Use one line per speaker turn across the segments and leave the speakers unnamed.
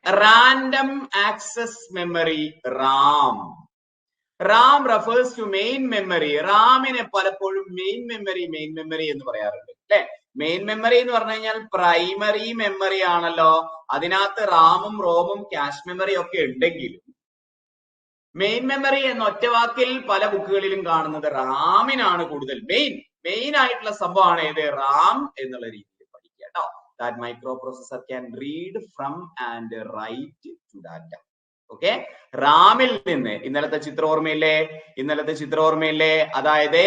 random access memory RAM. RAM refers to main memory. റാമിനെ പലപ്പോഴും main memory എന്ന് പറയാറുണ്ട് അല്ലെ. മെയിൻ മെമ്മറി എന്ന് പറഞ്ഞു കഴിഞ്ഞാൽ പ്രൈമറി മെമ്മറി ആണല്ലോ. അതിനകത്ത് റാമും റോമും ക്യാഷ് മെമ്മറി ഒക്കെ ഉണ്ടെങ്കിലും മെയിൻ മെമ്മറി എന്ന ഒറ്റവാക്കിൽ പല ബുക്കുകളിലും കാണുന്നത് റാമിനാണ് കൂടുതൽ മെയിൻ ആയിട്ടുള്ള സംഭവമാണ് ഏത് റാം എന്നുള്ള രീതിയിൽ പഠിക്കുക കേട്ടോ. That micro processor can read from and write to data. Okay, റാമിൽ നിന്ന് ഇന്നലത്തെ ചിത്രം ഓർമ്മയില്ലേ? അതായത്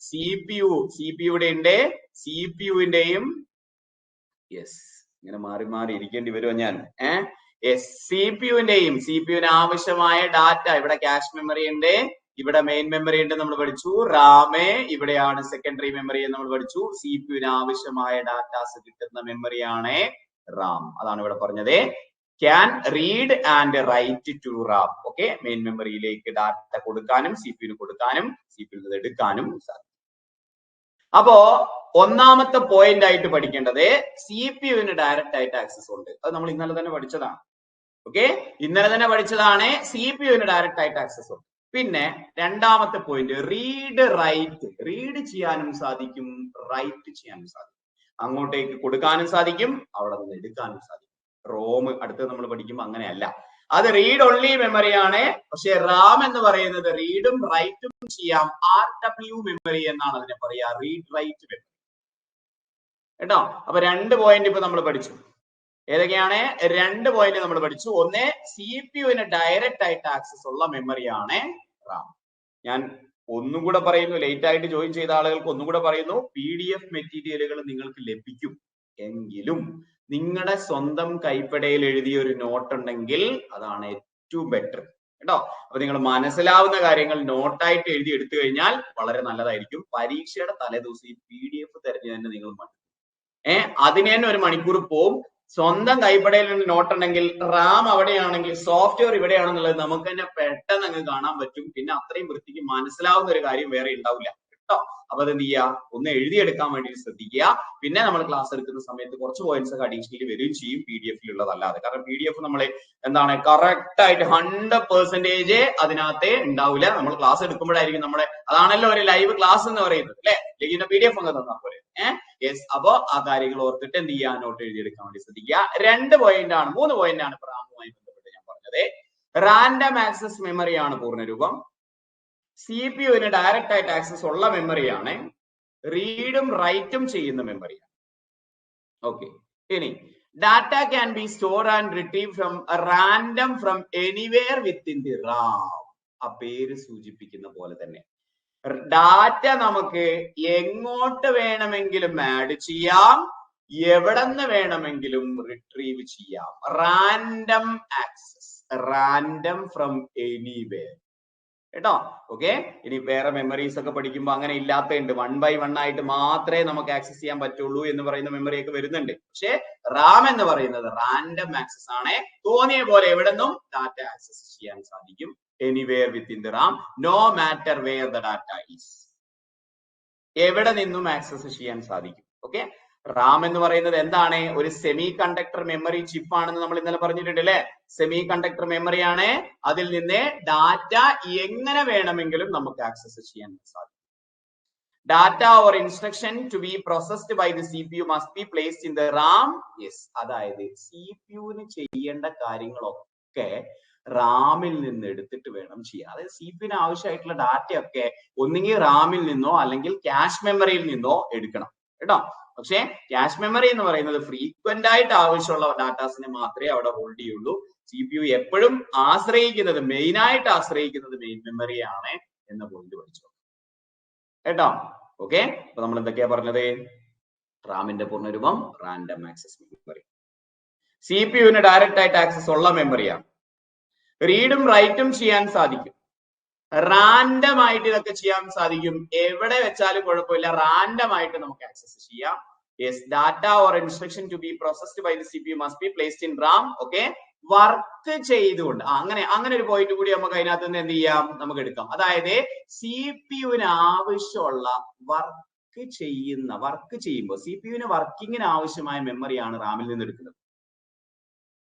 സി പി യുടെ ഉണ്ട്, സി പി യുവിന്റെയും ഇങ്ങനെ മാറി ഇരിക്കേണ്ടി വരുമോ ഞാൻ സി പി യുവിന് ആവശ്യമായ ഡാറ്റ, ഇവിടെ ക്യാഷ് മെമ്മറി ഉണ്ട്, ഇവിടെ മെയിൻ മെമ്മറി ഉണ്ട് നമ്മൾ പഠിച്ചു. റാമ് ഇവിടെയാണ് സെക്കൻഡറി മെമ്മറി എന്ന് നമ്മൾ പഠിച്ചു. സി പി യുവിന് ആവശ്യമായ ഡാറ്റാസ് കിട്ടുന്ന മെമ്മറിയാണ് റാം. അതാണ് ഇവിടെ പറഞ്ഞത്. Can read and write to RAM. Okay, main മെമ്മറിയിലേക്ക് ഡാറ്റ കൊടുക്കാനും സി പി യുന് കൊടുക്കാനും സി പി യുന് എടുക്കാനും സാധിക്കും. അപ്പോ ഒന്നാമത്തെ പോയിന്റ് ആയിട്ട് പഠിക്കേണ്ടത് സി പി യുവിന് ഡയറക്റ്റ് ആയിട്ട് ആക്സസ് ഉണ്ട്. അത് നമ്മൾ ഇന്നലെ തന്നെ പഠിച്ചതാണ്. ഓക്കെ, ഇന്നലെ തന്നെ പഠിച്ചതാണ്. സി പി യുവിന് ഡയറക്റ്റ് ആയിട്ട് ആക്സസ് ഉണ്ട്. പിന്നെ രണ്ടാമത്തെ പോയിന്റ് റീഡ് ചെയ്യാനും സാധിക്കും, റൈറ്റ് ചെയ്യാനും സാധിക്കും. അങ്ങോട്ടേക്ക് കൊടുക്കാനും സാധിക്കും, അവിടെ നിന്ന് എടുക്കാനും സാധിക്കും. റോം അടുത്ത് നമ്മൾ പഠിക്കുമ്പോൾ അങ്ങനെയല്ല, അത് റീഡ് ഓൺലി മെമ്മറിയാണ്. പക്ഷെ റാം എന്ന് പറയുന്നത് റീഡും റൈറ്റും ചെയ്യാം. RW മെമ്മറി എന്നാണ് അതിനെ പറയാ, റീഡ് റൈറ്റ് മെമ്മറി കേട്ടോ. അപ്പൊ 2 പോയിന്റ് ഇപ്പൊ നമ്മൾ പഠിച്ചു. ഏതൊക്കെയാണ് 2 പോയിന്റ് നമ്മൾ പഠിച്ചു? ഒന്ന്, സി പി യുവിന് ഡയറക്റ്റ് ആയിട്ട് ആക്സസ് ഉള്ള മെമ്മറിയാണ് റാം. ഞാൻ ഒന്നും കൂടെ പറയുന്നു, ലേറ്റ് ആയിട്ട് ജോയിൻ ചെയ്ത ആളുകൾക്ക് ഒന്നും കൂടെ പറയുന്നു, PDF മെറ്റീരിയലുകൾ നിങ്ങൾക്ക് ലഭിക്കും. എങ്കിലും നിങ്ങളുടെ സ്വന്തം കൈപ്പടയിൽ എഴുതിയ ഒരു നോട്ട് ഉണ്ടെങ്കിൽ അതാണ് ഏറ്റവും ബെറ്റർ കേട്ടോ. അപ്പൊ നിങ്ങൾ മനസ്സിലാവുന്ന കാര്യങ്ങൾ നോട്ടായിട്ട് എഴുതി എടുത്തു കഴിഞ്ഞാൽ വളരെ നല്ലതായിരിക്കും. പരീക്ഷയുടെ തലേദിവസം ഈ PDF തെരഞ്ഞു തന്നെ നിങ്ങൾ അതിന് തന്നെ 1 മണിക്കൂർ പോവും. സ്വന്തം കൈപ്പടയിൽ നിന്ന് നോട്ട് ഉണ്ടെങ്കിൽ റാം അവിടെയാണെങ്കിൽ സോഫ്റ്റ്വെയർ ഇവിടെയാണെന്നുള്ളത് നമുക്ക് തന്നെ പെട്ടെന്ന് അങ്ങ് കാണാൻ പറ്റും. പിന്നെ അത്രയും വൃത്തിക്ക് മനസ്സിലാവുന്ന ഒരു കാര്യം വേറെ ഉണ്ടാവില്ല കേട്ടോ. അപ്പൊ അതെന്ത് ചെയ്യുക, ഒന്ന് എഴുതിയെടുക്കാൻ വേണ്ടി ശ്രദ്ധിക്കുക. പിന്നെ നമ്മൾ ക്ലാസ് എടുക്കുന്ന സമയത്ത് കുറച്ച് പോയിന്റ്സ് ഒക്കെ അഡീഷണലി വരികയും ചെയ്യും, PDF ഉള്ളതല്ലാതെ. കാരണം PDF നമ്മൾ എന്താണ് കറക്റ്റ് ആയിട്ട് 100% അതിനകത്തെ ഉണ്ടാവില്ല. നമ്മൾ ക്ലാസ് എടുക്കുമ്പോഴായിരിക്കും നമ്മുടെ, അതാണല്ലോ ഒരു ലൈവ് ക്ലാസ് എന്ന് പറയുന്നത് അല്ലെ. അല്ലെങ്കിൽ PDF അങ്ങ് തന്നാൽ പോലെ അപ്പോ ആ കാര്യങ്ങൾ ഓർത്തിട്ട് എന്ത് ചെയ്യുക, നോട്ട് എഴുതിയെടുക്കാൻ വേണ്ടി ശ്രദ്ധിക്കുക. 3 പോയിന്റ് ആണ് റാമുമായി ബന്ധപ്പെട്ട് ഞാൻ പറഞ്ഞത്. റാൻഡം ആക്സസ് മെമ്മറിയാണ് പൂർണ്ണരൂപം. സി പി യുവിന് ഡയറക്റ്റ് ആയിട്ട് ആക്സസ് ഉള്ള മെമ്മറിയാണ്. റീഡും റൈറ്റും ചെയ്യുന്ന മെമ്മറിയാണ്. ഓക്കെ, ഇനി data can be store and retrieve from random from anywhere within the RAM. ആ പേര് സൂചിപ്പിക്കുന്ന പോലെ തന്നെ ഡാറ്റ നമുക്ക് എങ്ങോട്ട് വേണമെങ്കിലും ആഡ് ചെയ്യാം, എവിടെ നിന്ന് വേണമെങ്കിലും റിട്രീവ് ചെയ്യാം. Random access, random from anywhere കേട്ടോ. ഓക്കെ, ഇനി വേറെ മെമ്മറീസ് ഒക്കെ പഠിക്കുമ്പോൾ അങ്ങനെ ഇല്ലാത്തതുണ്ട്. 1 by 1 ആയിട്ട് മാത്രമേ നമുക്ക് ആക്സസ് ചെയ്യാൻ പറ്റുള്ളൂ എന്ന് പറയുന്ന മെമ്മറി ഒക്കെ വരുന്നുണ്ട്. പക്ഷെ റാം എന്ന് പറയുന്നത് റാൻഡം ആക്സസ് ആണ്. തോന്നിയ പോലെ എവിടെ നിന്നും ഡാറ്റ ആക്സസ് ചെയ്യാൻ സാധിക്കും. Anywhere within the RAM, no matter where the data is. എവിടെ നിന്നും ആക്സസ് ചെയ്യാൻ സാധിക്കും. ഓക്കെ, റാം എന്ന് പറയുന്നത് എന്താണ്? ഒരു സെമി കണ്ടക്ടർ മെമ്മറി ചിപ്പ് ആണെന്ന് നമ്മൾ ഇന്നലെ പറഞ്ഞിട്ടുണ്ട് അല്ലെ. സെമി കണ്ടക്ടർ മെമ്മറിയാണ്. അതിൽ നിന്ന് ഡാറ്റ എങ്ങനെ വേണമെങ്കിലും നമുക്ക് ആക്സസ് ചെയ്യാൻ സാധിക്കും. Data or instruction to be processed by the CPU must be placed in the RAM. അതായത് CPU ചെയ്യേണ്ട കാര്യങ്ങളൊക്കെ റാമിൽ നിന്ന് എടുത്തിട്ട് വേണം ചെയ്യാൻ. അതായത് CPU ആവശ്യമായിട്ടുള്ള ഡാറ്റയൊക്കെ ഒന്നുകിൽ റാമിൽ നിന്നോ അല്ലെങ്കിൽ ക്യാഷ് മെമ്മറിയിൽ നിന്നോ എടുക്കണം കേട്ടോ. പക്ഷെ ക്യാഷ് മെമ്മറി എന്ന് പറയുന്നത് ഫ്രീക്വന്റ് ആയിട്ട് ആവശ്യമുള്ള ഡാറ്റാസിനെ മാത്രമേ അവിടെ ഹോൾഡ് ചെയ്യുള്ളൂ. CPU എപ്പോഴും ആശ്രയിക്കുന്നത്, മെയിൻ ആയിട്ട് ആശ്രയിക്കുന്നത് മെയിൻ മെമ്മറിയാണ് എന്ന പോയിന്റ് പഠിച്ചു കേട്ടോ. ഓക്കെ, അപ്പൊ നമ്മൾ എന്തൊക്കെയാ പറഞ്ഞത്? റാമിന്റെ പൂർണ്ണരൂപം random access memory. CPU direct ആയിട്ട് ആക്സസ് ഉള്ള മെമ്മറിയാണ്. റീഡും റൈറ്റും ചെയ്യാൻ സാധിക്കും. റാൻഡം ആയിട്ട് ഇതൊക്കെ ചെയ്യാൻ സാധിക്കും. എവിടെ വെച്ചാലും കുഴപ്പമില്ല, റാൻഡം ആയിട്ട് നമുക്ക് ആക്സസ് ചെയ്യാം. Data or instruction to be processed by the CPU must be placed in RAM. Okay, work ചെയ്തുകൊണ്ട് അങ്ങനെ ഒരു പോയിന്റ് കൂടി നമുക്ക് അതിനകത്ത് നിന്ന് എന്ത് ചെയ്യാം, നമുക്ക് എടുക്കാം. അതായത് CPU ആവശ്യമുള്ള വർക്ക് ചെയ്യുമ്പോൾ CPU വർക്കിങ്ങിന് ആവശ്യമായ മെമ്മറിയാണ് റാമിൽ നിന്ന് എടുക്കുന്നത്.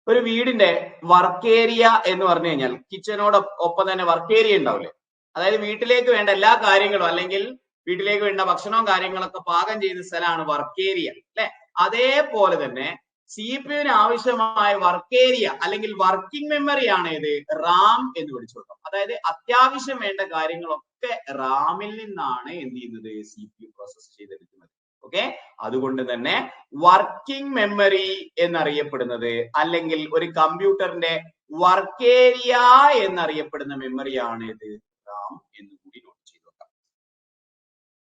ഒരു വീടിന്റെ വർക്ക് ഏരിയ എന്ന് പറഞ്ഞു കഴിഞ്ഞാൽ കിച്ചനോട് ഒപ്പം തന്നെ വർക്ക് ഏരിയ ഉണ്ടാവില്ലേ? അതായത് വീട്ടിലേക്ക് വേണ്ട എല്ലാ കാര്യങ്ങളും അല്ലെങ്കിൽ വീട്ടിലേക്ക് വേണ്ട ഭക്ഷണവും കാര്യങ്ങളൊക്കെ പാകം ചെയ്യുന്ന സ്ഥലമാണ് വർക്ക് ഏരിയ അല്ലെ? അതേപോലെ തന്നെ CPU ആവശ്യമായ വർക്ക് ഏരിയ അല്ലെങ്കിൽ വർക്കിംഗ് മെമ്മറി ആണ് ഇത് റാം എന്ന് വിളിച്ചു കൊടുക്കാം. അതായത് അത്യാവശ്യം വേണ്ട കാര്യങ്ങളൊക്കെ റാമിൽ നിന്നാണ് എന്ത് ചെയ്യുന്നത്? CPU പ്രോസസ് ചെയ്തെടുക്കുന്നത്. ഓക്കെ, അതുകൊണ്ട് തന്നെ വർക്കിംഗ് മെമ്മറി എന്നറിയപ്പെടുന്നത് അല്ലെങ്കിൽ ഒരു കമ്പ്യൂട്ടറിന്റെ വർക്ക് ഏരിയ എന്നറിയപ്പെടുന്ന മെമ്മറിയാണ് ഇത് റാം എന്ന് കൂടി നോട്ട് ചെയ്തു വെക്കാം.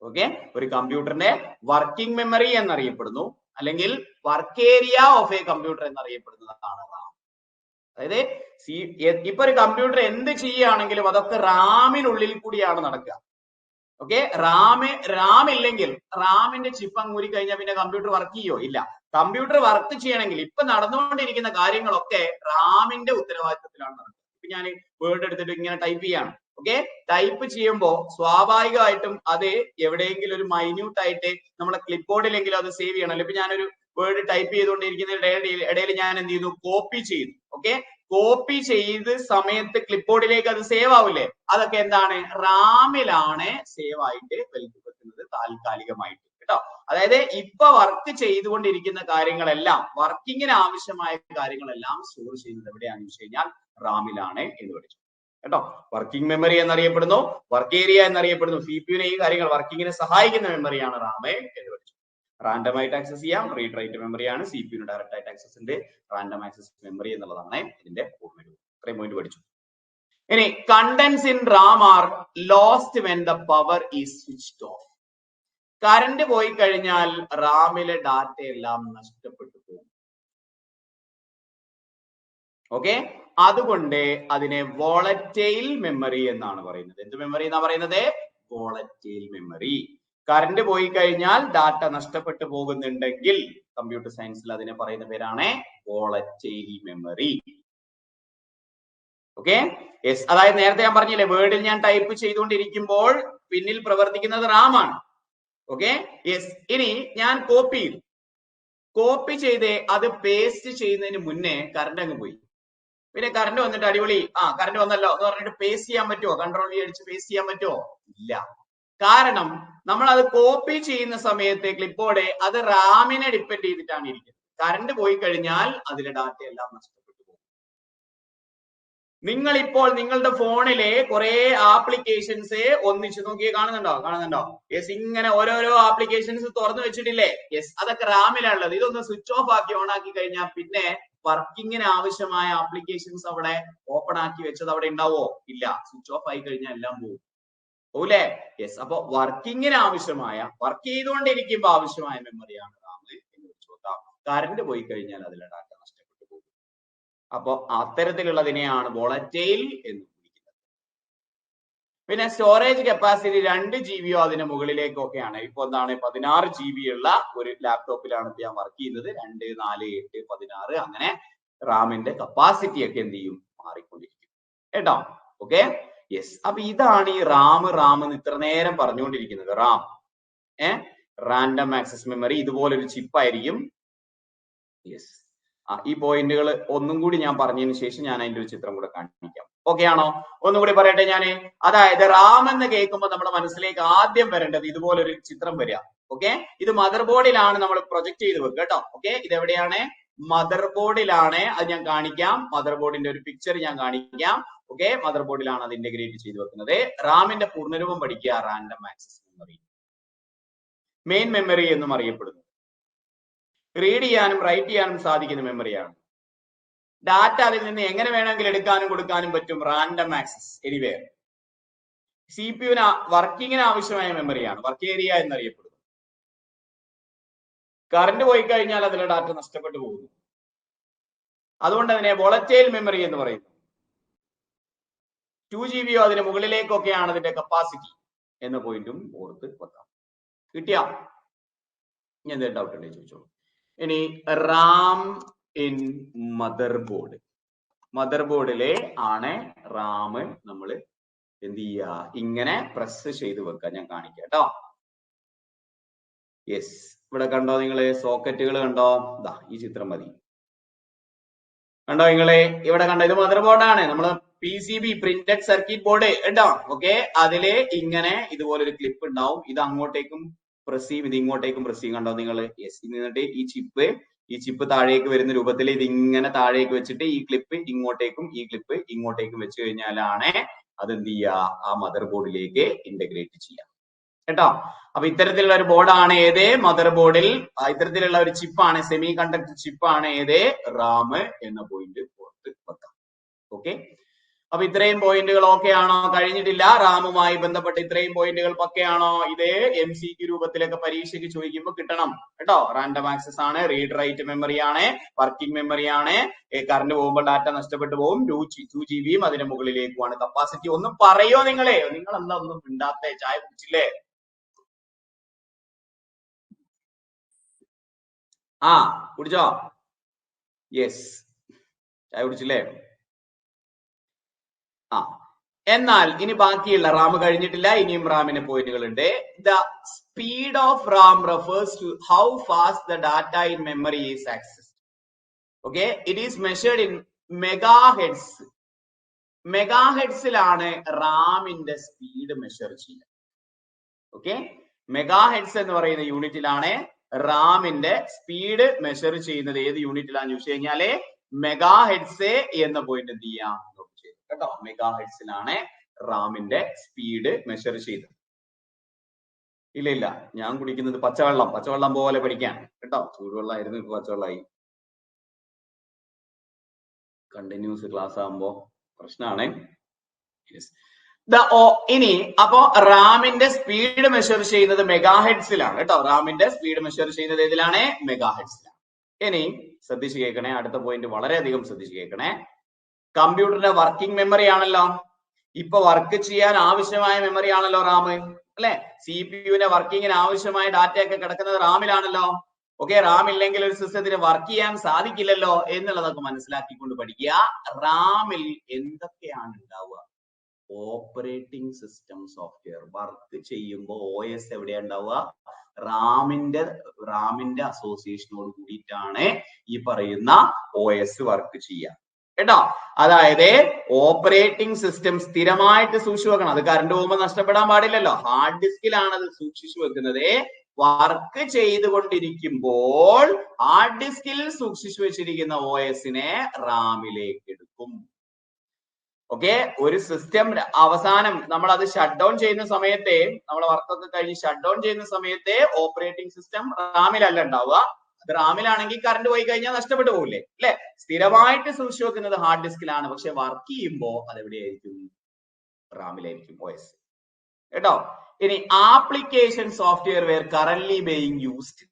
ഓക്കെ, ഒരു കമ്പ്യൂട്ടറിന്റെ വർക്കിംഗ് മെമ്മറി എന്നറിയപ്പെടുന്നു അല്ലെങ്കിൽ work area of a computer എന്നറിയപ്പെടുന്നതാണ് റാം. അതായത് ഇപ്പൊ ഒരു കമ്പ്യൂട്ടർ എന്ത് ചെയ്യുകയാണെങ്കിലും അതൊക്കെ റാമിനുള്ളിൽ കൂടിയാണ് നടക്കുക. ഓക്കെ, റാം ഇല്ലെങ്കിൽ റാമിന്റെ ചിപ്പ് അങ്ങ് ഊരി കഴിഞ്ഞാൽ പിന്നെ കമ്പ്യൂട്ടർ വർക്ക് ചെയ്യോ? ഇല്ല. കമ്പ്യൂട്ടർ വർക്ക് ചെയ്യണമെങ്കിൽ ഇപ്പൊ നടന്നുകൊണ്ടിരിക്കുന്ന കാര്യങ്ങളൊക്കെ റാമിന്റെ ഉത്തരവാദിത്തത്തിലാണ് നടക്കുന്നത്. ഇപ്പൊ ഞാൻ വേർഡ് എടുത്തിട്ട് ഇങ്ങനെ ടൈപ്പ് ചെയ്യാണ്. ഓക്കെ, ടൈപ്പ് ചെയ്യുമ്പോൾ സ്വാഭാവികമായിട്ടും അത് എവിടെയെങ്കിലും ഒരു മൈന്യൂട്ട് ആയിട്ട് നമ്മളെ ക്ലിപ്പ് ബോർഡിലെങ്കിലും അത് സേവ് ചെയ്യണമല്ലോ. ഇപ്പൊ ഞാനൊരു വേർഡ് ടൈപ്പ് ചെയ്തുകൊണ്ടിരിക്കുന്ന ഇടയിൽ ഞാൻ എന്ത് ചെയ്തു? കോപ്പി ചെയ്തു. ഓക്കെ, കോപ്പി ചെയ്ത് സമയത്ത് ക്ലിപ്പ് ബോർഡിലേക്ക് അത് സേവ് ആവില്ലേ? അതൊക്കെ എന്താണ്? റാമിലാണ് സേവ് ആയിട്ട് വെക്കുന്നത് താൽക്കാലികമായിട്ട് കേട്ടോ. അതായത് ഇപ്പൊ വർക്ക് ചെയ്തുകൊണ്ടിരിക്കുന്ന കാര്യങ്ങളെല്ലാം, വർക്കിങ്ങിന് ആവശ്യമായ കാര്യങ്ങളെല്ലാം സ്റ്റോർ ചെയ്യുന്നത് എവിടെയാണെന്ന് വെച്ച് കഴിഞ്ഞാൽ റാമിലാണ് എന്ന് പഠിച്ചു കേട്ടോ. വർക്കിംഗ് മെമ്മറി എന്നറിയപ്പെടുന്നു, വർക്ക് ഏരിയ എന്നറിയപ്പെടുന്നു. CPU ഈ കാര്യങ്ങൾ വർക്കിങ്ങിനെ സഹായിക്കുന്ന മെമ്മറിയാണ് റാം എന്ന് പഠിച്ചു. റാൻഡം ആയിട്ട് ആക്സസ് ചെയ്യാം, റീഡ് റൈറ്റ് മെമ്മറിയാണ്. CPU ഡയറക്റ്റ് ആയിട്ട് ആക്സസ് ഉണ്ട്. റാൻഡം ആക്സസ് മെമ്മറി എന്നുള്ളതാണ് ഇതിന്റെ പൂർണ്ണരൂപം. ഇത്രയും പോയിന്റ് പഠിച്ചു. ഇനി contents in Ram are lost when the power is switched of. Current പോയി കഴിഞ്ഞാൽ റാമിലെ ഡാറ്റ എല്ലാം നഷ്ടപ്പെട്ടു പോകും. ഓക്കെ, അതുകൊണ്ട് അതിനെ വോളറ്റൈൽ മെമ്മറി എന്നാണ് പറയുന്നത്. എന്ത് മെമ്മറി എന്നാ പറയുന്നത്? Volatile memory. കറണ്ട് പോയി കഴിഞ്ഞാൽ ഡാറ്റ നഷ്ടപ്പെട്ടു പോകുന്നുണ്ടെങ്കിൽ കമ്പ്യൂട്ടർ സയൻസിൽ അതിനെ പറയുന്ന പേരാണ് വോളറ്റൈൽ മെമ്മറി. Okay, yes. അതായത് നേരത്തെ ഞാൻ പറഞ്ഞില്ലേ, വേർഡിൽ ഞാൻ ടൈപ്പ് ചെയ്തുകൊണ്ടിരിക്കുമ്പോൾ പിന്നിൽ പ്രവർത്തിക്കുന്നത് റാം ആണ്. Okay, yes. ഇനി ഞാൻ കോപ്പി ചെയ്ത് അത് പേസ്റ്റ് ചെയ്യുന്നതിന് മുന്നേ കറണ്ട് അങ്ങ് പോയി. പിന്നെ കറണ്ട് വന്നിട്ട് അടിപൊളി, കറണ്ട് വന്നല്ലോ എന്ന് പറഞ്ഞിട്ട് പേസ്റ്റ് ചെയ്യാൻ പറ്റുമോ? കൺട്രോൾ V അടിച്ച് പേസ്റ്റ് ചെയ്യാൻ പറ്റുമോ? ഇല്ല. കാരണം നമ്മൾ അത് കോപ്പി ചെയ്യുന്ന സമയത്ത് ക്ലിപ്പ് ബോർഡ് അത് റാമിനെ ഡിപ്പെൻഡ് ചെയ്തിട്ടാണ് ഇരിക്കുന്നത്. കറണ്ട് പോയി കഴിഞ്ഞാൽ അതിലെ ഡാറ്റ എല്ലാം നഷ്ടപ്പെട്ടു പോകും. നിങ്ങൾ ഇപ്പോൾ നിങ്ങളുടെ ഫോണിലെ കുറെ ആപ്ലിക്കേഷൻസ് ഒന്നിച്ച് നോക്കിയേ, കാണുന്നുണ്ടോ? യെസ്, ഇങ്ങനെ ഓരോരോ ആപ്ലിക്കേഷൻസ് തുറന്നു വെച്ചിട്ടില്ലേ? യെസ്, അതൊക്കെ റാമിലാണുള്ളത്. ഇതൊന്ന് സ്വിച്ച് ഓഫ് ആക്കി ഓൺ ആക്കി കഴിഞ്ഞാൽ പിന്നെ വർക്കിങ്ങിന് ആവശ്യമായ ആപ്ലിക്കേഷൻസ് അവിടെ ഓപ്പൺ ആക്കി വെച്ചത് അവിടെ ഉണ്ടാവോ? ഇല്ല. സ്വിച്ച് ഓഫ് ആയി കഴിഞ്ഞാൽ എല്ലാം പോകും. പോകൂലേ? യെസ്. അപ്പൊ വർക്കിങ്ങിന് ആവശ്യമായ, വർക്ക് ചെയ്തുകൊണ്ടിരിക്കുമ്പോൾ ആവശ്യമായ മെമ്മറിയാണ് റാം എന്ന് വെച്ച് നോക്കാം. കറണ്ട് പോയി കഴിഞ്ഞാൽ അതിലെ ഡാറ്റ നഷ്ടപ്പെട്ടു പോകും. അപ്പൊ അത്തരത്തിലുള്ളതിനെയാണ് വോളറ്റൈൽ എന്ന് വിളിക്കുന്നത്. പിന്നെ സ്റ്റോറേജ് കപ്പാസിറ്റി 2 GB അതിന് മുകളിലേക്കൊക്കെയാണ്. ഇപ്പൊ എന്താണ്, 16 GB ഉള്ള ഒരു ലാപ്ടോപ്പിലാണ് ഞാൻ വർക്ക് ചെയ്യുന്നത്. 2, 4, 8, 16 അങ്ങനെ റാമിന്റെ കപ്പാസിറ്റി ഒക്കെ എന്ത് ചെയ്യും? മാറിക്കൊണ്ടിരിക്കും കേട്ടോ. Okay, yes. അപ്പൊ ഇതാണ് ഈ റാം എന്ന് ഇത്ര നേരം പറഞ്ഞുകൊണ്ടിരിക്കുന്നത്. റാം റാൻഡം ആക്സസ് മെമ്മറി ഇതുപോലൊരു ചിപ്പായിരിക്കും. യെസ്, ഈ പോയിന്റുകൾ ഒന്നും കൂടി ഞാൻ പറഞ്ഞതിന് ശേഷം ഞാൻ അതിന്റെ ഒരു ചിത്രം കൂടെ കാണിക്കാം. ഓക്കെ ആണോ? ഒന്നുകൂടി പറയട്ടെ ഞാന്. അതായത് റാം എന്ന് കേൾക്കുമ്പോൾ നമ്മുടെ മനസ്സിലേക്ക് ആദ്യം വരേണ്ടത് ഇതുപോലൊരു ചിത്രം വരിക. ഓക്കെ, ഇത് മദർ ബോർഡിലാണ് നമ്മൾ പ്രൊജക്ട് ചെയ്ത് വെക്കുക കേട്ടോ. ഓക്കെ, ഇതെവിടെയാണ്? മദർ ബോർഡിലാണ്. അത് ഞാൻ കാണിക്കാം. മദർ ബോർഡിന്റെ ഒരു പിക്ചർ ഞാൻ കാണിക്കാം. ഓക്കെ, മദർ ബോർഡിലാണ് അത് ഇന്റഗ്രേറ്റ് ചെയ്ത് വെക്കുന്നത്. റാമിന്റെ പൂർണ്ണരൂപം പഠിക്കുക. Random access memory, main memory എന്നും അറിയപ്പെടുന്നു. റീഡ് ചെയ്യാനും റൈറ്റ് ചെയ്യാനും സാധിക്കുന്ന മെമ്മറിയാണ്. ഡാറ്റ അതിൽ നിന്ന് എങ്ങനെ വേണമെങ്കിലും എടുക്കാനും കൊടുക്കാനും പറ്റും. Random access anywhere. CPU വർക്കിങ്ങിന് ആവശ്യമായ മെമ്മറിയാണ്. വർക്ക് ഏരിയ എന്നറിയപ്പെടുന്നു. കറണ്ട് പോയി കഴിഞ്ഞാൽ അതിലെ ഡാറ്റ നഷ്ടപ്പെട്ടു പോകുന്നു. അതുകൊണ്ട് അതിനെ വോളറ്റൈൽ മെമ്മറി എന്ന് പറയുന്നു. 2 GB അതിന് മുകളിലേക്കൊക്കെയാണ് അതിന്റെ കപ്പാസിറ്റി എന്ന പോയിന്റും ഓർത്ത് വെക്കാം. കിട്ടിയാ? ഇനി എന്തെങ്കിലും ഡൗട്ട് ഉണ്ടെങ്കിൽ ചോദിച്ചോളൂ. ഇനി Ram in mother board. Mother ബോർഡിലെ ആണ് റാം നമ്മൾ എന്ത് ചെയ്യുക? ഇങ്ങനെ പ്രസ് ചെയ്ത് വെക്കുക. ഞാൻ കാണിക്കാം കേട്ടോ. യെസ്, ഇവിടെ കണ്ടോ നിങ്ങള്? സോക്കറ്റുകൾ കണ്ടോ? ഈ ചിത്രം മതി. കണ്ടോ നിങ്ങളെ ഇവിടെ കണ്ടോ, ഇത് മദർ ബോർഡാണ്. നമ്മള് PCB പ്രിന്റഡ് സർക്യൂട്ട് ബോർഡ് കേട്ടോ. ഓക്കെ, അതില് ഇങ്ങനെ ഇതുപോലെ ഒരു ക്ലിപ്പ് ഉണ്ടാവും. ഇത് അങ്ങോട്ടേക്കും പ്രസ് ചെയ്യും, ഇത് ഇങ്ങോട്ടേക്കും പ്രസ് ചെയ്യും. കണ്ടോ നിങ്ങൾ? യെസ്. എന്നിട്ട് ഈ ചിപ്പ് താഴേക്ക് വരുന്ന രൂപത്തിൽ ഇത് ഇങ്ങനെ താഴേക്ക് വെച്ചിട്ട് ഈ ക്ലിപ്പ് ഇങ്ങോട്ടേക്കും ഈ ക്ലിപ്പ് ഇങ്ങോട്ടേക്കും വെച്ച് കഴിഞ്ഞാലാണ് അത് എന്ത് ചെയ്യുക, ആ മദർ ബോർഡിലേക്ക് ഇന്റഗ്രേറ്റ് ചെയ്യാം കേട്ടോ. അപ്പൊ ഇത്തരത്തിലുള്ള ഒരു ബോർഡാണ് ഏത് മദർ ബോർഡിൽ, ഇത്തരത്തിലുള്ള ഒരു ചിപ്പാണ്, സെമി കണ്ടക്ടർ ചിപ്പാണ് ഏത് റാം എന്ന പോയിന്റ് പുറത്ത് വെക്കാം. ഓക്കെ, അപ്പൊ ഇത്രയും പോയിന്റുകൾ ഓക്കെ ആണോ? കഴിഞ്ഞിട്ടില്ല. റാമുമായി ബന്ധപ്പെട്ട് ഇത്രയും പോയിന്റുകൾ പക്കയാണോ? ഇത് MCQ രൂപത്തിലൊക്കെ പരീക്ഷയ്ക്ക് ചോദിക്കുമ്പോൾ കിട്ടണം കേട്ടോ. റാൻഡം ആക്സസ് ആണ്, റീഡ് റൈറ്റ് മെമ്മറി ആണ്, വർക്കിംഗ് മെമ്മറി ആണ്. കറണ്ട് പോകുമ്പോൾ ഡാറ്റ നഷ്ടപ്പെട്ടു പോകും. 2 GB അതിന്റെ മുകളിലേക്കുമാണ് കപ്പാസിറ്റി. ഒന്നും പറയോ നിങ്ങളെ? നിങ്ങൾ എന്താ ഒന്നും മിണ്ടാത്തെ? ചായ കുടിച്ചില്ലേ? കുടിച്ചോ? യെസ്, ചായ കുടിച്ചില്ലേ? എന്നാൽ ഇനി ബാക്കിയുള്ള റാം കഴിഞ്ഞിട്ടില്ല, ഇനിയും റാമിന് പോയിന്റുകൾ ഉണ്ട്. The speed of RAM refers to how fast the data in memory is accessed. Okay, it is measured in megahertz. മെഗാഹെഡ്സിലാണ് റാമിന്റെ സ്പീഡ് മെഷർ ചെയ്യുന്നത്. ഓക്കെ, മെഗാഹെഡ്സ് എന്ന് പറയുന്ന യൂണിറ്റിലാണ് റാമിന്റെ സ്പീഡ് മെഷർ ചെയ്യുന്നത്. ഏത് യൂണിറ്റിലാന്ന് ചോദിച്ചു കഴിഞ്ഞാല് മെഗാഹെഡ്സ് എന്ന പോയിന്റ് എന്ത് ചെയ്യാം കേട്ടോ. മെഗാഹെഡ്സിലാണ് റാമിന്റെ സ്പീഡ് മെഷർ ചെയ്തത്. ഇല്ല, ഞാൻ കുടിക്കുന്നത് പച്ചവെള്ളം പോലെ പഠിക്കാൻ കേട്ടോ. ചൂടുവെള്ളമായിരുന്നു, ഇപ്പൊ പച്ചവെള്ളമായി. കണ്ടിന്യൂസ് ക്ലാസ് ആകുമ്പോ പ്രശ്നമാണ്. ഇനി അപ്പോ റാമിന്റെ സ്പീഡ് മെഷർ ചെയ്യുന്നത് മെഗാഹെഡ്സിലാണ് കേട്ടോ. റാമിന്റെ സ്പീഡ് മെഷർ ചെയ്യുന്നത് ഏതിലാണ്? മെഗാഹെഡ്സിലാണ്. ഇനി ശ്രദ്ധിച്ചു കേൾക്കണേ, അടുത്ത പോയിന്റ് വളരെയധികം ശ്രദ്ധിച്ചു കേൾക്കണേ. കമ്പ്യൂട്ടറിന്റെ വർക്കിംഗ് മെമ്മറി ആണല്ലോ, ഇപ്പൊ വർക്ക് ചെയ്യാൻ ആവശ്യമായ മെമ്മറി ആണല്ലോ റാം അല്ലെ. CPU-ന്റെ വർക്കിങ്ങിന് ആവശ്യമായ ഡാറ്റയൊക്കെ കിടക്കുന്നത് റാമിലാണല്ലോ. ഓക്കെ, റാം ഇല്ലെങ്കിൽ ഒരു സിസ്റ്റത്തിന് വർക്ക് ചെയ്യാൻ സാധിക്കില്ലല്ലോ എന്നുള്ളതൊക്കെ മനസ്സിലാക്കിക്കൊണ്ട് പഠിക്കുക. റാമിൽ എന്തൊക്കെയാണ് ഉണ്ടാവുക? ഓപ്പറേറ്റിംഗ് സിസ്റ്റം സോഫ്റ്റ്വെയർ വർക്ക് ചെയ്യുമ്പോൾ OS എവിടെയാ ഉണ്ടാവുക? റാമിന്റെ അസോസിയേഷനോട് കൂടിയിട്ടാണ് ഈ പറയുന്ന OS വർക്ക് ചെയ്യുക കേട്ടോ. അതായത് ഓപ്പറേറ്റിംഗ് സിസ്റ്റം സ്ഥിരമായിട്ട് സൂക്ഷിച്ചു വെക്കണം. അത് കറണ്ട് പോകുമ്പോൾ നഷ്ടപ്പെടാൻ പാടില്ലല്ലോ. ഹാർഡ് ഡിസ്കിലാണ് അത് സൂക്ഷിച്ചു വെക്കുന്നത്. വർക്ക് ചെയ്തുകൊണ്ടിരിക്കുമ്പോൾ ഹാർഡ് ഡിസ്കിൽ സൂക്ഷിച്ചു വെച്ചിരിക്കുന്ന OS-നെ റാമിലേക്ക് എടുക്കും. ഓക്കെ, ഒരു സിസ്റ്റം അവസാനം നമ്മൾ അത് ഷട്ട് ഡൗൺ ചെയ്യുന്ന സമയത്തെ, നമ്മളെ വർക്കൊക്കെ കഴിഞ്ഞ് ഷട്ട് ഡൗൺ ചെയ്യുന്ന സമയത്തെ ഓപ്പറേറ്റിംഗ് സിസ്റ്റം റാമിലല്ല ഉണ്ടാവുക. അത് റാമിലാണെങ്കിൽ കറണ്ട് പോയി കഴിഞ്ഞാൽ നഷ്ടപ്പെട്ടു പോകില്ലേ അല്ലെ. സ്ഥിരമായിട്ട് സൂക്ഷിച്ചു വെക്കുന്നത് ഹാർഡ് ഡിസ്കിലാണ്, പക്ഷെ വർക്ക് ചെയ്യുമ്പോൾ അത് എവിടെയായിരിക്കും? റാമിലായിരിക്കും OS കേട്ടോ. ഇനി application software were currently being used.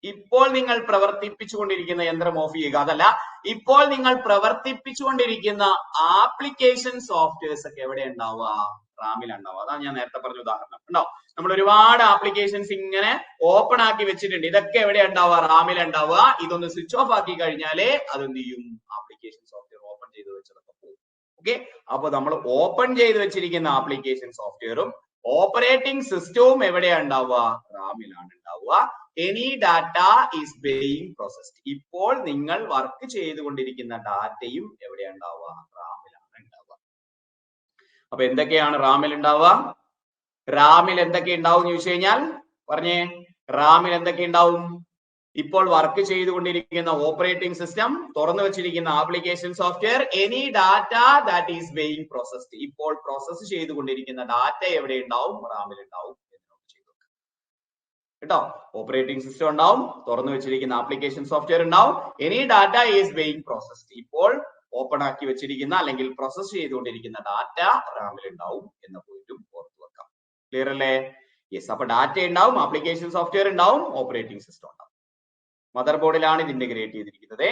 ഇപ്പോൾ നിങ്ങൾ പ്രവർത്തിപ്പിച്ചുകൊണ്ടിരിക്കുന്ന യന്ത്രം ഓഫ് ചെയ്യുക. അതല്ല, ഇപ്പോൾ നിങ്ങൾ പ്രവർത്തിപ്പിച്ചുകൊണ്ടിരിക്കുന്ന ആപ്ലിക്കേഷൻ സോഫ്റ്റ്വെയർസ് ഒക്കെ എവിടെ ഉണ്ടാവുക? റാമിലുണ്ടാവുക. അതാണ് ഞാൻ നേരത്തെ പറഞ്ഞ ഉദാഹരണം. ഉണ്ടോ, നമ്മൾ ഒരുപാട് ആപ്ലിക്കേഷൻസ് ഇങ്ങനെ ഓപ്പൺ ആക്കി വെച്ചിട്ടുണ്ട്. ഇതൊക്കെ എവിടെ ഉണ്ടാവുക? റാമിലുണ്ടാവുക. ഇതൊന്ന് സ്വിച്ച് ഓഫ് ആക്കി കഴിഞ്ഞാല് അതെന്ത് ചെയ്യും? ആപ്ലിക്കേഷൻ സോഫ്റ്റ്വെയർ ഓപ്പൺ ചെയ്ത് വെച്ചതൊക്കെ പോകും. ഓക്കെ, അപ്പൊ നമ്മൾ ഓപ്പൺ ചെയ്ത് വെച്ചിരിക്കുന്ന ആപ്ലിക്കേഷൻ സോഫ്റ്റ്വെയറും ഓപ്പറേറ്റിംഗ് സിസ്റ്റവും എവിടെയാണ് ഉണ്ടാവുക? റാമിലാണ് ഉണ്ടാവുക. Any data is being processed. ഇപ്പോൾ നിങ്ങൾ വർക്ക് ചെയ്തുകൊണ്ടിരിക്കുന്ന ഡാറ്റയും എവിടെയാണ് ഉണ്ടാവുക? റാമിലാണ് ഉണ്ടാവുക. അപ്പൊ എന്തൊക്കെയാണ് റാമിൽ ഉണ്ടാവുക? റാമിൽ എന്തൊക്കെ ഉണ്ടാവും എന്ന് ചോദിച്ചു കഴിഞ്ഞാൽ പറഞ്ഞേ, റാമിൽ എന്തൊക്കെ ഉണ്ടാവും? ഇപ്പോൾ വർക്ക് ചെയ്തുകൊണ്ടിരിക്കുന്ന ഓപ്പറേറ്റിംഗ് സിസ്റ്റം, തുറന്നു വെച്ചിരിക്കുന്ന application software, any data that is being processed. ഇപ്പോൾ പ്രോസസ് ചെയ്തുകൊണ്ടിരിക്കുന്ന ഡാറ്റ എവിടെ ഉണ്ടാവും? റാമിൽ ഉണ്ടാവും കേട്ടോ. ഓപ്പറേറ്റിംഗ് സിസ്റ്റം ഉണ്ടാവും, തുറന്നു വെച്ചിരിക്കുന്ന ആപ്ലിക്കേഷൻ സോഫ്റ്റ്വെയർ ഉണ്ടാവും, any data is being processed. ഇപ്പോൾ ഓപ്പൺ ആക്കി വെച്ചിരിക്കുന്ന അല്ലെങ്കിൽ പ്രോസസ് ചെയ്തുകൊണ്ടിരിക്കുന്ന ഡാറ്റ റാമിൽ ഉണ്ടാവും എന്ന പോയിന്റും ഓർത്തു വെക്കാം. ക്ലിയർ അല്ലേ? യെസ്. അപ്പൊ ഡാറ്റ ഉണ്ടാവും, ആപ്ലിക്കേഷൻ സോഫ്റ്റ്വെയർ ഉണ്ടാവും, ഓപ്പറേറ്റിംഗ് സിസ്റ്റം ഉണ്ടാവും. മദർ ബോർഡിലാണ് ഇത് ഇന്റഗ്രേറ്റ് ചെയ്തിരിക്കുന്നത്.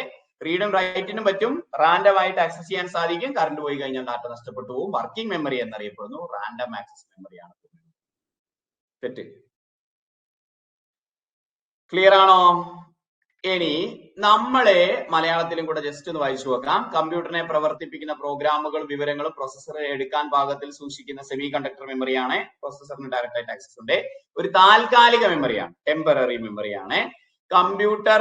റീഡും റൈറ്റിനും പറ്റും, റാൻഡം ആയിട്ട് ആക്സസ് ചെയ്യാൻ സാധിക്കും. കറണ്ട് പോയി കഴിഞ്ഞാൽ ഡാറ്റ നഷ്ടപ്പെട്ടു പോകും. വർക്കിംഗ് മെമ്മറി എന്നറിയപ്പെടുന്നു, റാൻഡം ആക്സസ് മെമ്മറിയാണ്. തെറ്റ്. ക്ലിയർ ആണോ? ഇനി നമ്മളെ മലയാളത്തിലും കൂടെ ജസ്റ്റ് ഒന്ന് വായിച്ചു നോക്കാം. കമ്പ്യൂട്ടറിനെ പ്രവർത്തിപ്പിക്കുന്ന പ്രോഗ്രാമുകളും വിവരങ്ങളും പ്രോസസ്സറെ എടുക്കാൻ പാകത്തിൽ സൂക്ഷിക്കുന്ന സെമി കണ്ടക്ടർ മെമ്മറിയാണ്. പ്രോസസ്സറിന് ഡയറക്റ്റ് ആയിട്ട് ആക്സസ് ഉണ്ട്. ഒരു താൽക്കാലിക മെമ്മറിയാണ്, ടെമ്പററി മെമ്മറിയാണ്. കമ്പ്യൂട്ടർ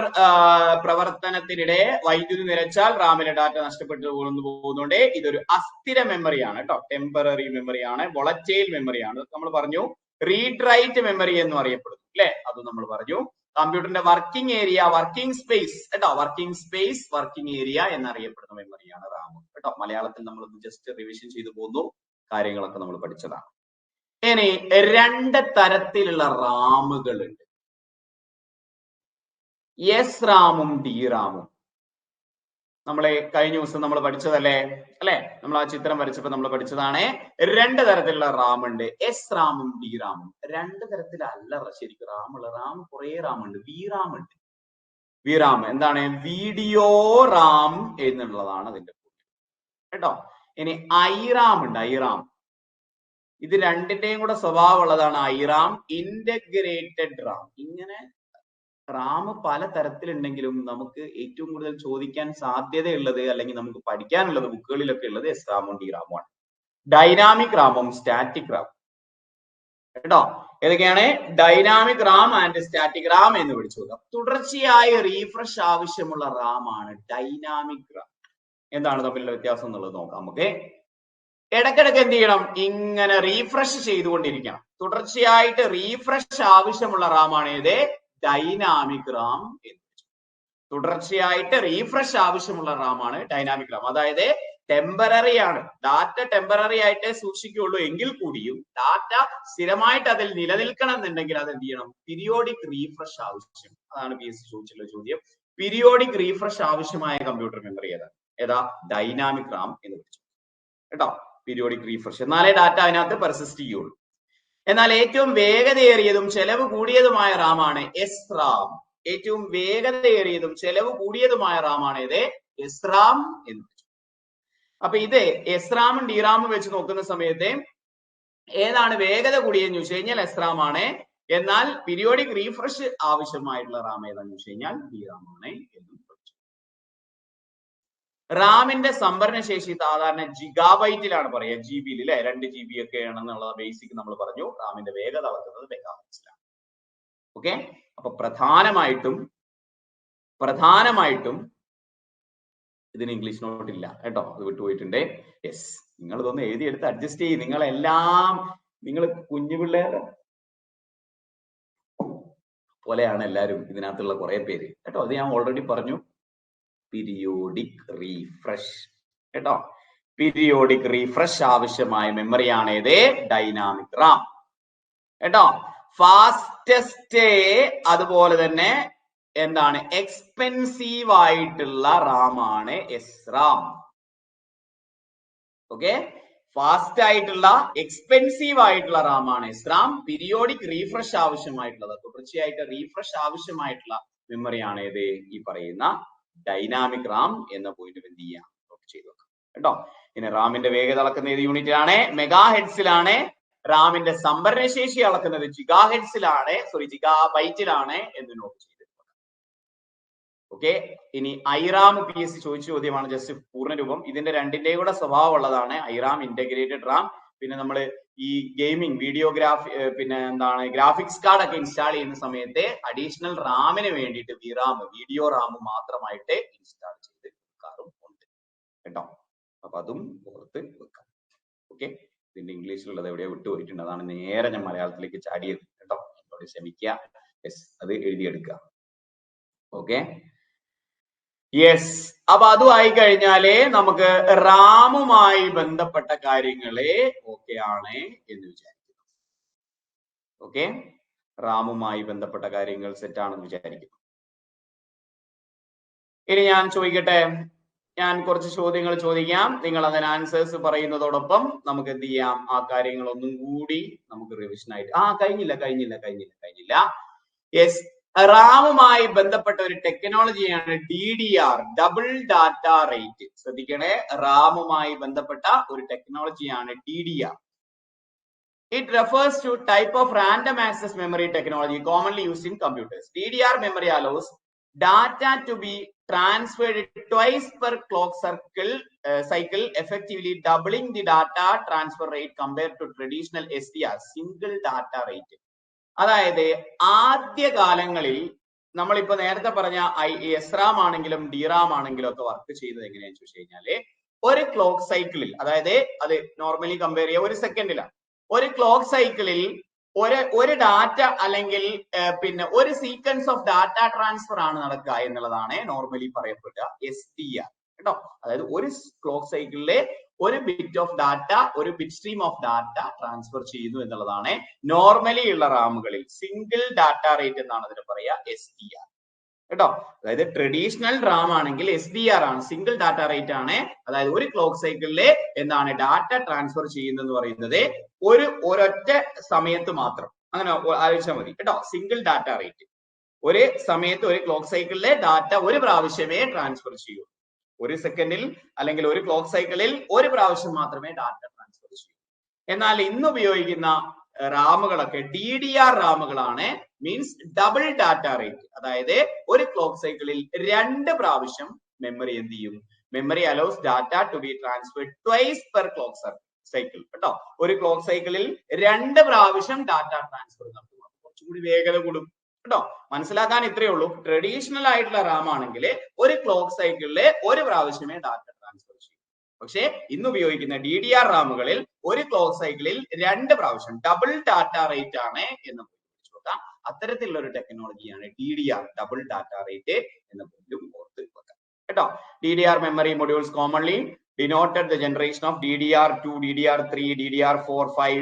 പ്രവർത്തനത്തിനിടെ വൈദ്യുതി നിലച്ചാൽ റാമിലെ ഡാറ്റ നഷ്ടപ്പെട്ടു പോകുന്നുണ്ട്. ഇതൊരു അസ്ഥിര മെമ്മറിയാണ് കേട്ടോ, ടെമ്പററി മെമ്മറിയാണ്, വൊളറ്റൈൽ മെമ്മറിയാണ്. നമ്മൾ പറഞ്ഞു റീഡ് റൈറ്റ് മെമ്മറി എന്ന് അറിയപ്പെടുന്നു അല്ലെ, അത് നമ്മൾ പറഞ്ഞു. കമ്പ്യൂട്ടറിന്റെ വർക്കിംഗ് ഏരിയ, വർക്കിംഗ് സ്പേസ് കേട്ടോ, വർക്കിംഗ് സ്പേസ്, വർക്കിംഗ് ഏരിയ എന്നറിയപ്പെടുന്ന മെമ്മറിയാണ് റാം കേട്ടോ. മലയാളത്തിൽ നമ്മൾ ജസ്റ്റ് റിവിഷൻ ചെയ്തു പോകുന്നു, കാര്യങ്ങളൊക്കെ നമ്മൾ പഠിച്ചതാണ്. ഇനി രണ്ട് തരത്തിലുള്ള റാമുകൾ ഉണ്ട്, എസ് റാമും ഡി റാമും. നമ്മളെ കഴിഞ്ഞ ദിവസം നമ്മൾ പഠിച്ചതല്ലേ അല്ലെ, നമ്മൾ ആ ചിത്രം വരച്ചപ്പോൾ നമ്മൾ പഠിച്ചതാണ്. രണ്ട് തരത്തിലുള്ള റാം ഉണ്ട്, എസ് റാമും ഡി റാമും. രണ്ട് തരത്തിലല്ല ശരിക്കും റാം ഉള്ള, റാം കുറെ റാം ഉണ്ട്. വി റാം ഉണ്ട്. വി റാം എന്താണ്? വീഡിയോ റാം എന്നുള്ളതാണ് അതിന്റെ കേട്ടോ. ഇനി ഐറാം ഉണ്ട്, ഐറാം. ഇത് രണ്ടിന്റെയും കൂടെ സ്വഭാവം ഉള്ളതാണ് ഐറാം, ഇന്റഗ്രേറ്റഡ് റാം. ഇങ്ങനെ റാം പല തരത്തിലുണ്ടെങ്കിലും നമുക്ക് ഏറ്റവും കൂടുതൽ ചോദിക്കാൻ സാധ്യതയുള്ളത് അല്ലെങ്കിൽ നമുക്ക് പഠിക്കാനുള്ളത് ബുക്കുകളിലൊക്കെ ഉള്ളത് എസ് റാമും ഡി റാമും ആണ്. ഡൈനാമിക് റാമും സ്റ്റാറ്റിക് റാം കേട്ടോ. ഏതൊക്കെയാണ്? Dynamic Ram and static Ram എന്ന് പഠിച്ചു നോക്കാം. തുടർച്ചയായ റീഫ്രഷ് ആവശ്യമുള്ള റാം ആണ് ഡൈനാമിക് റാം. എന്താണ് തമ്മിലുള്ള വ്യത്യാസം എന്നുള്ളത് നോക്കാം നമുക്ക്. ഇടയ്ക്കിടയ്ക്ക് എന്ത് ചെയ്യണം? ഇങ്ങനെ റീഫ്രഷ് ചെയ്തുകൊണ്ടിരിക്കണം. തുടർച്ചയായിട്ട് റീഫ്രഷ് ആവശ്യമുള്ള റാം ആണ് ഏത്? ഡൈനാമിക് റാം എന്ന്. തുടർച്ചയായിട്ട് റീഫ്രഷ് ആവശ്യമുള്ള റാം ആണ് ഡൈനാമിക് റാം. അതായത് ടെമ്പററി ആണ്, ഡാറ്റ ടെമ്പററി ആയിട്ടേ സൂക്ഷിക്കുകയുള്ളൂ എങ്കിൽ കൂടിയും ഡാറ്റ സ്ഥിരമായിട്ട് അതിൽ നിലനിൽക്കണം എന്നുണ്ടെങ്കിൽ അത് എന്ത് ചെയ്യണം? പീരിയോഡിക് റീഫ്രഷ് ആവശ്യം. അതാണ് PSC ചോദിച്ചുള്ള ചോദ്യം. പീരിയോഡിക് റീഫ്രഷ് ആവശ്യമായ കമ്പ്യൂട്ടർ മെമ്മറി ഏതാ? ഡൈനാമിക് റാം എന്ന് വിളിച്ചു കേട്ടോ. പീരിയോഡിക് റീഫ്രഷ്, എന്നാലേ ഡാറ്റ അതിനകത്ത് പെർസിസ്റ്റ് ചെയ്യുള്ളൂ. എന്നാൽ ഏറ്റവും വേഗതയേറിയതും ചെലവ് കൂടിയതുമായ റാമാണ് എസ് റാം. ഏറ്റവും വേഗതയേറിയതും ചെലവ് കൂടിയതുമായ റാമാണ് ഇത് എസ് റാം എന്ന്. അപ്പൊ ഇത് എസ് റാമും ഡി റാമും വെച്ച് നോക്കുന്ന സമയത്ത് ഏതാണ് വേഗത കൂടിയെന്ന് ചോദിച്ചു കഴിഞ്ഞാൽ എസ് റാം ആണ്. എന്നാൽ പീരിയോഡിക് റീഫ്രഷ് ആവശ്യമായിട്ടുള്ള റാം ഏതാണെന്ന് ചോദിച്ചു കഴിഞ്ഞാൽ ഡി റാം ആണ് എന്നും പഠിച്ചു. റാമിന്റെ സംഭരണ ശേഷി സാധാരണ ജിഗാബൈറ്റിലാണ് പറയുക, GB അല്ലെ, 2 GB ഒക്കെ ആണെന്നുള്ള ബേസിക് നമ്മൾ പറഞ്ഞു. റാമിന്റെ വേഗത അളക്കുന്നത് മെഗാഹെർട്സിലാണ്. ഓക്കെ, അപ്പൊ പ്രധാനമായിട്ടും ഇതിന് ഇംഗ്ലീഷ് നോട്ട് ഇല്ല കേട്ടോ, അത് വിട്ടുപോയിട്ടുണ്ട്. യെസ്, നിങ്ങൾ ഇതൊന്ന് എഴുതിയെടുത്ത് അഡ്ജസ്റ്റ് ചെയ്യും. നിങ്ങൾ കുഞ്ഞു പിള്ളേരെ പോലെയാണ് എല്ലാവരും ഇതിനകത്തുള്ള കുറെ പേര് കേട്ടോ. അത് ഞാൻ ഓൾറെഡി പറഞ്ഞു. പീരിയോഡിക് റീഫ്രഷ് കേട്ടോ, പീരിയോഡിക് റീഫ്രഷ് ആവശ്യമായ മെമ്മറിയാണ് ഏത്? ഡൈനാമിക് റാം കേട്ടോ. ഫാസ്റ്റസ്റ്റ് അതുപോലെ തന്നെ എന്താണ് എക്സ്പെൻസീവ് ആയിട്ടുള്ള റാം ആണ് എസ് റാം. ഓക്കെ, ഫാസ്റ്റ് ആയിട്ടുള്ള എക്സ്പെൻസീവ് ആയിട്ടുള്ള റാം ആണ് എസ് റാം. പീരിയോഡിക് റീഫ്രഷ് ആവശ്യമായിട്ടുള്ളത്, തുടർച്ചയായിട്ട് റീഫ്രഷ് ആവശ്യമായിട്ടുള്ള മെമ്മറിയാണ് ഏത്? ഈ പറയുന്ന ഡൈനാമിക് റാം എന്ന പോയിന്റ് എന്ത് ചെയ്യാം? നോട്ട് ചെയ്ത് വെക്കാം കേട്ടോ. പിന്നെ റാമിന്റെ വേഗത അളക്കുന്ന ഏത് യൂണിറ്റിലാണ്? മെഗാഹെർട്സിലാണ്. റാമിന്റെ സംഭരണശേഷി അളക്കുന്നത് ജിഗാബൈറ്റിലാണ് എന്ന് നോട്ട് ചെയ്ത്. ഓക്കെ, ഇനി ഐറാം PSC ചോദിച്ച ചോദ്യമാണ്, ജസ്റ്റ് പൂർണ്ണരൂപം. ഇതിന്റെ രണ്ടിന്റെയും കൂടെ സ്വഭാവം ഉള്ളതാണ് ഐറാം, ഇന്റഗ്രേറ്റഡ് റാം. പിന്നെ നമ്മൾ ഈ ഗെയിമിംഗ് പിന്നെ എന്താണ് ഗ്രാഫിക്സ് കാർഡ് ഒക്കെ ഇൻസ്റ്റാൾ ചെയ്യുന്ന സമയത്ത് അഡീഷണൽ റാമിന് വേണ്ടിയിട്ട് വീഡിയോ റാം മാത്രമായിട്ട് ഇൻസ്റ്റാൾ ചെയ്ത് വെക്കാറും ഉണ്ട് കേട്ടോ. അപ്പൊ അതും ഓർത്ത് വെക്കാം. ഓക്കെ, ഇതിന്റെ ഇംഗ്ലീഷിലുള്ളത് എവിടെയോ വിട്ടുപോയിട്ടുണ്ട്, അതാണ് നേരെ ഞാൻ മലയാളത്തിലേക്ക് ചാടിയത് കേട്ടോ. എന്നോട് ക്ഷമിക്കുക. യെസ്, അത് എഴുതിയെടുക്കുക. Okay, yes. അപ്പൊ അതുമായി കഴിഞ്ഞാലേ നമുക്ക് റാമുമായി ബന്ധപ്പെട്ട കാര്യങ്ങളെ ഓക്കെ ആണ് എന്ന് വിചാരിക്കുന്നു. ഓക്കെ, റാമുമായി ബന്ധപ്പെട്ട കാര്യങ്ങൾ സെറ്റ് ആണെന്ന് വിചാരിക്കുന്നു. ഇനി ഞാൻ ചോദിക്കട്ടെ, ഞാൻ കുറച്ച് ചോദ്യങ്ങൾ ചോദിക്കാം, നിങ്ങൾ അതിന് ആൻസേഴ്സ് പറയുന്നതോടൊപ്പം നമുക്ക് എന്ത് ചെയ്യാം? ആ കാര്യങ്ങൾ ഒന്നും കൂടി നമുക്ക് റിവിഷൻ ആയിട്ട് കഴിഞ്ഞില്ല. യെസ്, റാമുമായി ബന്ധപ്പെട്ട ഒരു ടെക്നോളജിയാണ് DDR, ഡബിൾ ഡാറ്റ റേറ്റ്. ശ്രദ്ധിക്കണേ, റാമുമായി ബന്ധപ്പെട്ട ഒരു ടെക്നോളജിയാണ് DDR. It refers to type of random access memory technology commonly used in computers. DDR memory allows data to be transferred twice per clock cycle, effectively doubling the data transfer rate compared to traditional SDR, single data rate. അതായത് ആദ്യ കാലങ്ങളിൽ നമ്മളിപ്പോ നേരത്തെ പറഞ്ഞ SRAM ആണെങ്കിലും DRAM ആണെങ്കിലും ഒക്കെ work ചെയ്യുന്നത് എങ്ങനെയാണെന്ന് ചോദിച്ചു കഴിഞ്ഞാല് ഒരു ക്ലോക്ക് സൈക്കിളിൽ, അതായത് അത് നോർമലി കമ്പയർ ചെയ്യുക ഒരു സെക്കൻഡിലാണ്. ഒരു ക്ലോക്ക് സൈക്കിളിൽ ഒരു ഡാറ്റ അല്ലെങ്കിൽ പിന്നെ ഒരു സീക്വൻസ് ഓഫ് ഡാറ്റ ട്രാൻസ്ഫർ ആണ് നടക്കുക എന്നുള്ളതാണ് നോർമലി പറയപ്പെടുക SDR കേട്ടോ. അതായത് ഒരു ക്ലോക്ക് സൈക്കിളിലെ ഒരു ബിറ്റ് ഓഫ് ഡാറ്റ, ഒരു bit stream of data transfer ചെയ്യുന്നു എന്നുള്ളതാണ് നോർമലി ഉള്ള റാമുകളിൽ സിംഗിൾ ഡാറ്റ റേറ്റ് എന്നാണ് അതിന് പറയുക SDR കേട്ടോ. അതായത് ട്രഡീഷണൽ റാം ആണെങ്കിൽ SDR ആണ്, സിംഗിൾ ഡാറ്റ റേറ്റ് ആണ്. അതായത് ഒരു ക്ലോക്ക് സൈക്കിളിലെ എന്താണ് ഡാറ്റ ട്രാൻസ്ഫർ ചെയ്യുന്നതെന്ന് പറയുന്നത് ഒരൊറ്റ സമയത്ത് മാത്രം, അങ്ങനെ ആലോചിച്ചാൽ മതി കേട്ടോ. സിംഗിൾ ഡാറ്റ റേറ്റ്, ഒരു സമയത്ത് ഒരു ക്ലോക്ക് സൈക്കിളിലെ ഡാറ്റ ഒരു പ്രാവശ്യമേ ട്രാൻസ്ഫർ ചെയ്യൂ. ഒരു സെക്കൻഡിൽ അല്ലെങ്കിൽ ഒരു ക്ലോക്ക് സൈക്കിളിൽ ഒരു പ്രാവശ്യം മാത്രമേ ഡാറ്റ ട്രാൻസ്ഫർ ചെയ്യൂ. എന്നാൽ ഇന്ന് ഉപയോഗിക്കുന്ന റാമുകളൊക്കെ DDR റാമുകളാണ്. Means double data rate. അതായത് ഒരു ക്ലോക്ക് സൈക്കിളിൽ 2 പ്രാവശ്യം മെമ്മറി എന്ത് ചെയ്യും, memory allows data to be transferred twice per clock cycle കേട്ടോ. ഒരു ക്ലോക്ക് സൈക്കിളിൽ 2 പ്രാവശ്യം ഡാറ്റ ട്രാൻസ്ഫർ നടത്തും. കുറച്ചുകൂടി വേഗത കൂടും കേട്ടോ. മനസ്സിലാക്കാൻ ഇത്രയേ ഉള്ളൂ. ട്രഡീഷണൽ ആയിട്ടുള്ള റാം ആണെങ്കിൽ ഒരു ക്ലോക്ക് സൈക്കിളിൽ ഒരു പ്രാവശ്യമേ ഡാറ്റ ട്രാൻസ്ഫർ ചെയ്യും. പക്ഷേ ഇന്ന് ഉപയോഗിക്കുന്ന DDR റാമുകളിൽ ഒരു ക്ലോക്ക് സൈക്കിളിൽ 2 പ്രാവശ്യം ഡബിൾ ഡാറ്റ റേറ്റ് ആണ് എന്ന് നോക്കാം. അത്തരത്തിലുള്ള ഒരു ടെക്നോളജിയാണ് DDR, ഡബിൾ ഡാറ്റ റേറ്റ് എന്ന പോലും ഓർത്ത് വെക്കാം കേട്ടോ. DDR memory modules commonly denoted the generation of DDR2, DDR3, DDR4, 5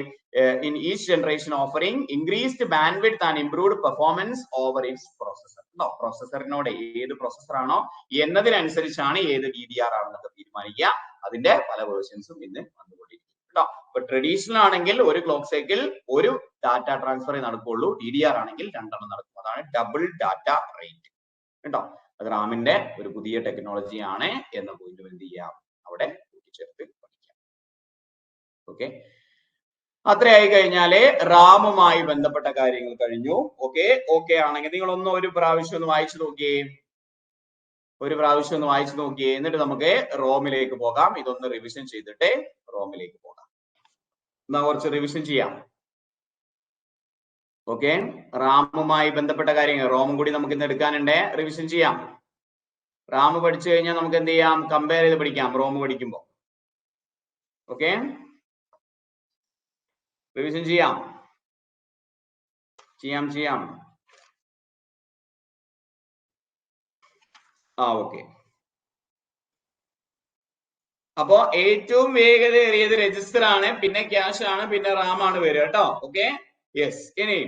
in each generation offering increased bandwidth and improved performance over its processor. പ്രോസസറിനോട് ഏത് പ്രോസസർ ആണോ എന്നതിനനുസരിച്ചാണ് ഏത് DDR ആണെന്നൊക്കെ തീരുമാനിക്കുക. അതിന്റെ പല വേർഷൻസും ഇന്ന് വന്നുകൊണ്ടിരിക്കും കേട്ടോ. ഇപ്പൊ ട്രഡീഷണൽ ആണെങ്കിൽ ഒരു ക്ലോക്ക് സൈക്കിൾ ഒരു ഡാറ്റ ട്രാൻസ്ഫർ നടക്കുള്ളൂ. DDR ആണെങ്കിൽ 2 നടക്കും. അതാണ് ഡബിൾ ഡാറ്റ റേറ്റ് കേട്ടോ. അത് റാമിന്റെ ഒരു പുതിയ ടെക്നോളജി ആണ് എന്ന പോയിന്റ് എന്ത് ചെയ്യാം, അവിടെ കൂട്ടിച്ചേർത്ത് പഠിക്കാം. ഓക്കെ, അത്രയായി കഴിഞ്ഞാല് റാമുമായി ബന്ധപ്പെട്ട കാര്യങ്ങൾ കഴിഞ്ഞു. ഓക്കെ ആണെങ്കിൽ നിങ്ങൾ ഒരു പ്രാവശ്യം ഒന്ന് വായിച്ചു നോക്കിയേ, എന്നിട്ട് നമുക്ക് റോമിലേക്ക് പോകാം. ഇതൊന്ന് റിവിഷൻ ചെയ്തിട്ട് റോമിലേക്ക് പോകാം. എന്നാ കുറച്ച് റിവിഷൻ ചെയ്യാം. ഓക്കെ, റാമുമായി ബന്ധപ്പെട്ട കാര്യങ്ങൾ റോമും കൂടി നമുക്ക് ഇന്ന് എടുക്കാനുണ്ട്. റിവിഷൻ ചെയ്യാം. റാം പഠിച്ചു കഴിഞ്ഞാൽ നമുക്ക് എന്ത് ചെയ്യാം, കമ്പയർ ചെയ്ത് പഠിക്കാം റോം പഠിക്കുമ്പോൾ. ഓക്കെ, റിവിഷൻ ചെയ്യാം. ഓക്കെ. അപ്പോ ഏറ്റവും വേഗതയേറിയത് രജിസ്റ്റർ ആണ്, പിന്നെ ക്യാഷ് ആണ്, പിന്നെ റാം ആണ് വരിക കേട്ടോ. Okay, yes. ഇനി